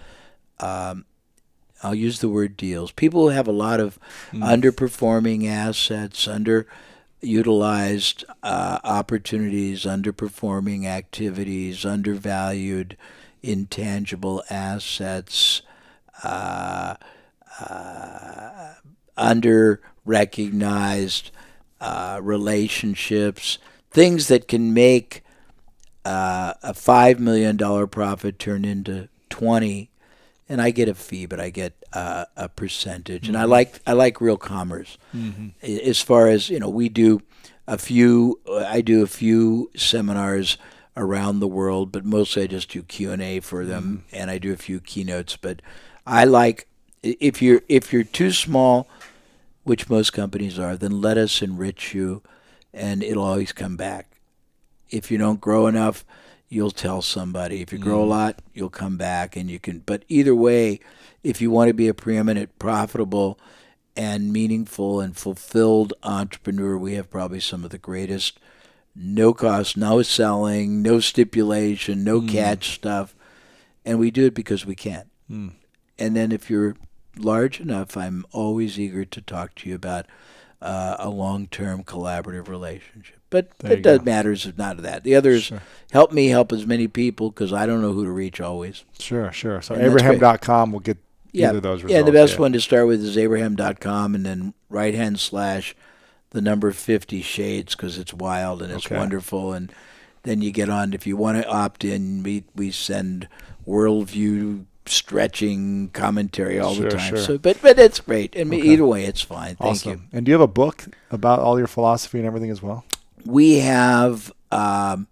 I'll use the word deals. People who have a lot of underperforming assets, underutilized opportunities, underperforming activities, undervalued intangible assets, under-recognized relationships, things that can make a $5 million profit turn into 20, and I get a fee, but I get a percentage. And I like real commerce. As far as I do a few seminars around the world, but mostly I just do Q&A for them, and I do a few keynotes. But I like if you're too small, which most companies are, then let us enrich you, and it'll always come back. If you don't grow enough, you'll tell somebody. If you grow a lot, you'll come back, and you can. But either way, if you want to be a preeminent, profitable, and meaningful and fulfilled entrepreneur, we have probably some of the greatest, no cost, no selling, no stipulation, no catch stuff, and we do it because we can. And then if you're large enough, I'm always eager to talk to you about a long-term collaborative relationship. But it does matters if not that. The others help me help as many people because I don't know who to reach always. Sure. So And abraham.com will get either of those results. Yeah, the best one to start with is abraham.com, and then /the number 50 shades because it's wild and it's wonderful. And then you get on. If you want to opt in, we send worldview stretching commentary all the time. Sure. So, but it's great. And Okay. either way, it's fine. Thank you. Awesome. And do you have a book about all your philosophy and everything as well? We have. I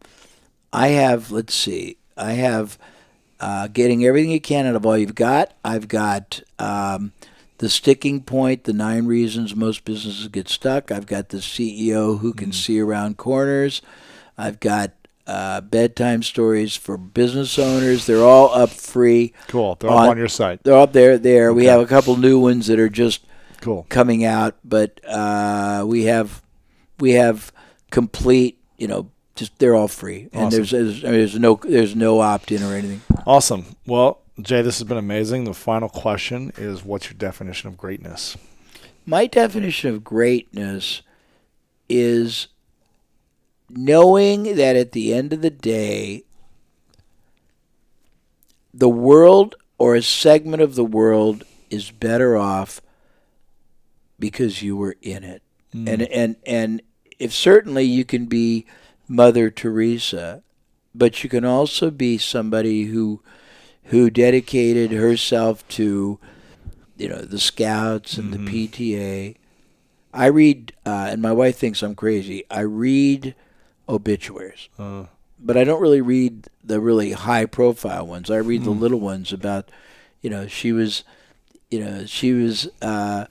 have. Let's see. I have Getting Everything You Can Out of All You've Got. I've got The Sticking Point, the 9 Reasons Most Businesses Get Stuck. I've got The CEO Who Can See Around Corners. I've got Bedtime Stories for Business Owners. They're all up free. Cool. They're all on your site. They're up there. Okay. We have a couple new ones that are just coming out, but we have complete, just they're all free, and there's no opt-in or anything. Awesome. Well, Jay, this has been amazing. The final question is, what's your definition of greatness? My definition of greatness is knowing that at the end of the day, the world or a segment of the world is better off because you were in it. And if certainly you can be Mother Teresa, but you can also be somebody who dedicated herself to, the Scouts and the PTA. I read, and my wife thinks I'm crazy, I read obituaries. But I don't really read the really high-profile ones. I read the little ones about, she was a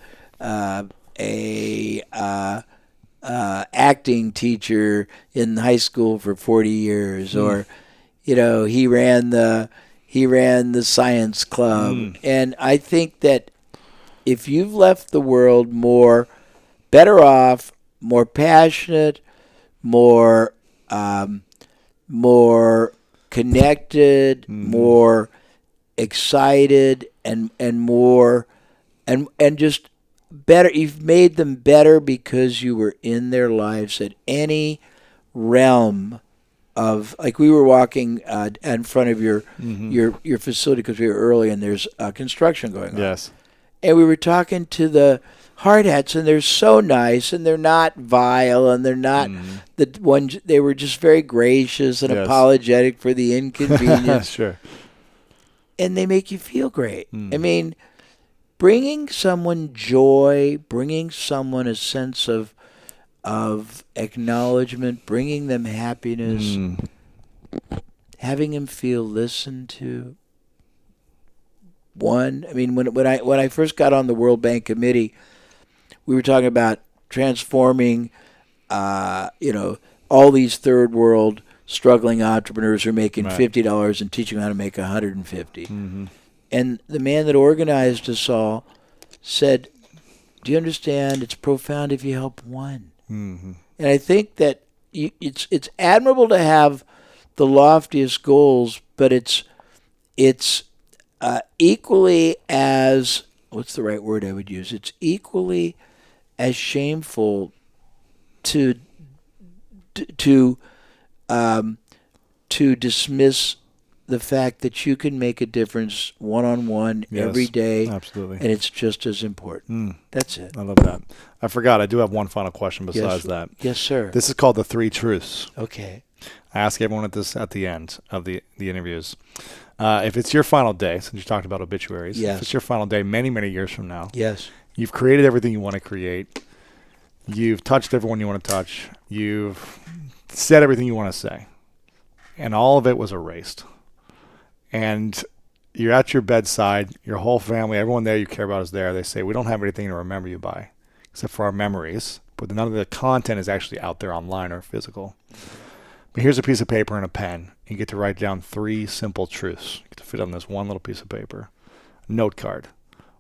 acting teacher in high school for 40 years, or he ran the science club. And I think that if you've left the world better off, more passionate, more connected, more excited, and more and just better. You've made them better because you were in their lives at any realm of, like, we were walking in front of your facility because we were early and there's construction going on. Yes. And we were talking to the hard hats, and they're so nice, and they're not vile, and they're not the ones. They were just very gracious and apologetic for the inconvenience. Sure. And they make you feel great. I mean, bringing someone joy, bringing someone a sense of acknowledgement, bringing them happiness, having them feel listened to. I mean, when I first got on the World Bank Committee, we were talking about transforming, all these third world struggling entrepreneurs who are making $50 and teaching them how to make $150. And the man that organized us all said, "Do you understand? It's profound if you help one." And I think that it's admirable to have the loftiest goals, but it's equally as, what's the right word I would use? It's equally as shameful to dismiss the fact that you can make a difference one-on-one every day. Absolutely. And it's just as important. That's it. I love that. I forgot. I do have one final question besides that. Yes, sir. This is called the 3 truths. Okay. I ask everyone at the end of the interviews. If it's your final day, since you talked about obituaries, if it's your final day many, many years from now, you've created everything you want to create, you've touched everyone you want to touch, you've said everything you want to say, and all of it was erased. And you're at your bedside, your whole family, everyone there you care about is there. They say, "We don't have anything to remember you by, except for our memories, but none of the content is actually out there online or physical. But here's a piece of paper and a pen. You get to write down 3 simple truths. You get to fit on this one little piece of paper. Note card.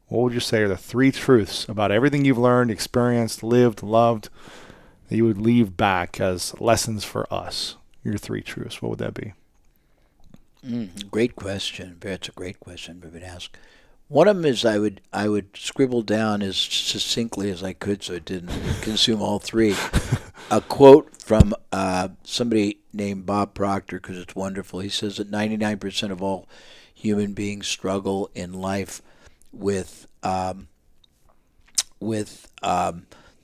What would you say are the 3 truths about everything you've learned, experienced, lived, loved, that you would leave back as lessons for us? Your 3 truths. What would that be?" Great question. That's a great question we would ask. One of them is I would scribble down as succinctly as I could so it didn't consume all 3. A quote from somebody named Bob Proctor, because it's wonderful. He says that 99% of all human beings struggle in life with the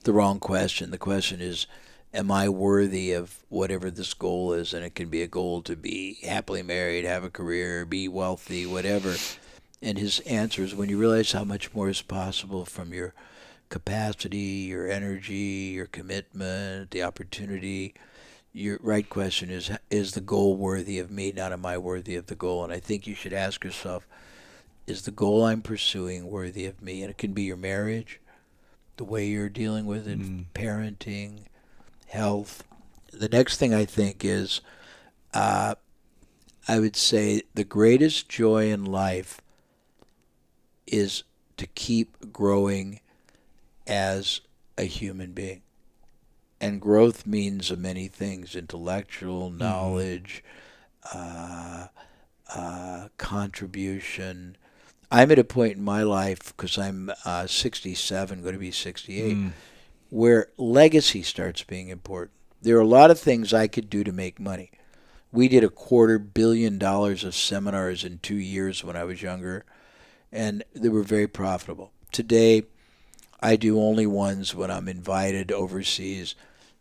wrong question. The question is, am I worthy of whatever this goal is? And it can be a goal to be happily married, have a career, be wealthy, whatever. And his answer is when you realize how much more is possible from your capacity, your energy, your commitment, the opportunity. Your right question is the goal worthy of me, not am I worthy of the goal? And I think you should ask yourself, is the goal I'm pursuing worthy of me? And it can be your marriage, the way you're dealing with it, parenting, health. The next thing I think is, I would say the greatest joy in life is to keep growing as a human being. And growth means many things: intellectual knowledge, contribution. I'm at a point in my life, because I'm 67, going to be 68, where legacy starts being important. There are a lot of things I could do to make money. We did $250 million of seminars in 2 years when I was younger, and they were very profitable. Today, I do only ones when I'm invited overseas.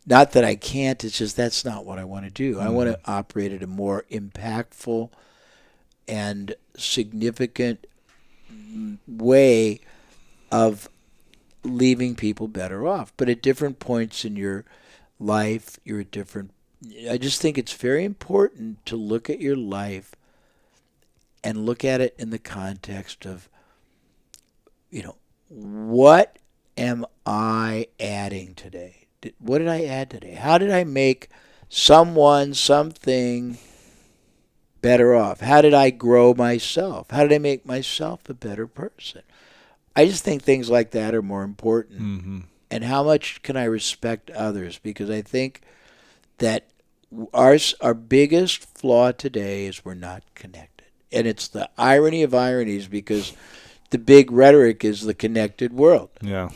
Not that I can't, it's just that's not what I want to do. I want to operate at a more impactful and significant way of leaving people better off. But at different points in your life, you're at different. I just think it's very important to look at your life and look at it in the context of, what am I adding today? What did I add today? How did I make someone, something better off? How did I grow myself? How did I make myself a better person? I just think things like that are more important. And how much can I respect others? Because I think that our biggest flaw today is we're not connected. And it's the irony of ironies, because the big rhetoric is the connected world. Yeah.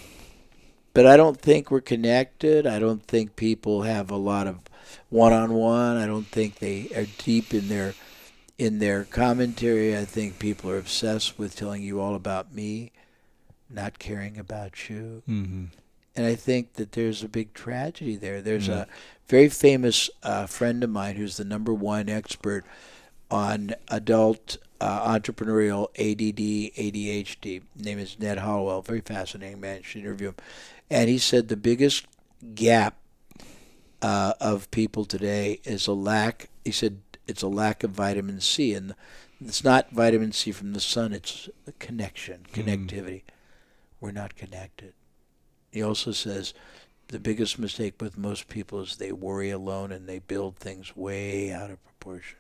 But I don't think we're connected. I don't think people have a lot of one-on-one. I don't think they are deep in their commentary. I think people are obsessed with telling you all about me, not caring about you. And I think that there's a big tragedy there. There's a very famous friend of mine who's the #1 expert on adult entrepreneurial ADD, ADHD. His name is Ned Hollowell. Very fascinating man. You should interview him. And he said the biggest gap of people today is a lack. He said it's a lack of vitamin C, and it's not vitamin C from the sun. It's the connectivity. We're not connected. He also says the biggest mistake with most people is they worry alone and they build things way out of proportion.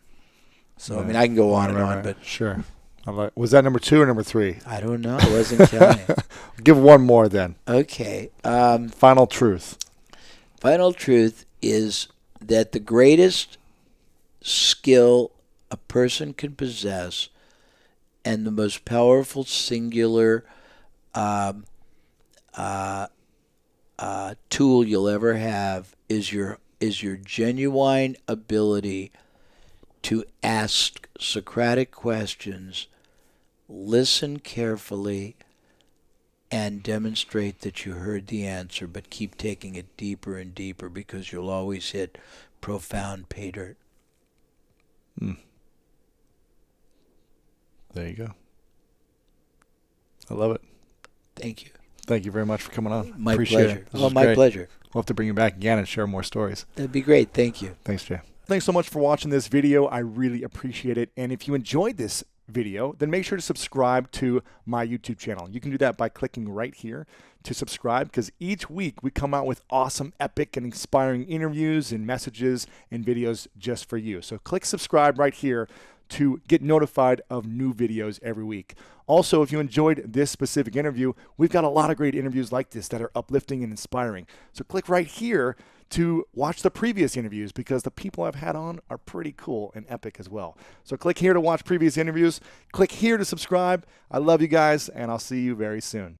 So, I mean, I can go on and on, but... Sure. Was that #2 or #3? I don't know. I wasn't counting. Give one more then. Okay. Final truth. Final truth is that the greatest skill a person can possess and the most powerful singular tool you'll ever have is your genuine ability to ask Socratic questions, listen carefully, and demonstrate that you heard the answer, but keep taking it deeper and deeper, because you'll always hit profound pay dirt. There you go. I love it. Thank you. Thank you very much for coming on. My Appreciate pleasure. it. This Oh, was my great. pleasure. We'll have to bring you back again and share more stories. That'd be great. Thank you. Thanks, Jay. Thanks so much for watching this video. I really appreciate it. And if you enjoyed this video, then make sure to subscribe to my YouTube channel. You can do that by clicking right here to subscribe, because each week we come out with awesome, epic, and inspiring interviews and messages and videos just for you. So click subscribe right here to get notified of new videos every week. Also, if you enjoyed this specific interview, we've got a lot of great interviews like this that are uplifting and inspiring. So click right here to watch the previous interviews, because the people I've had on are pretty cool and epic as well. So click here to watch previous interviews. Click here to subscribe. I love you guys, and I'll see you very soon.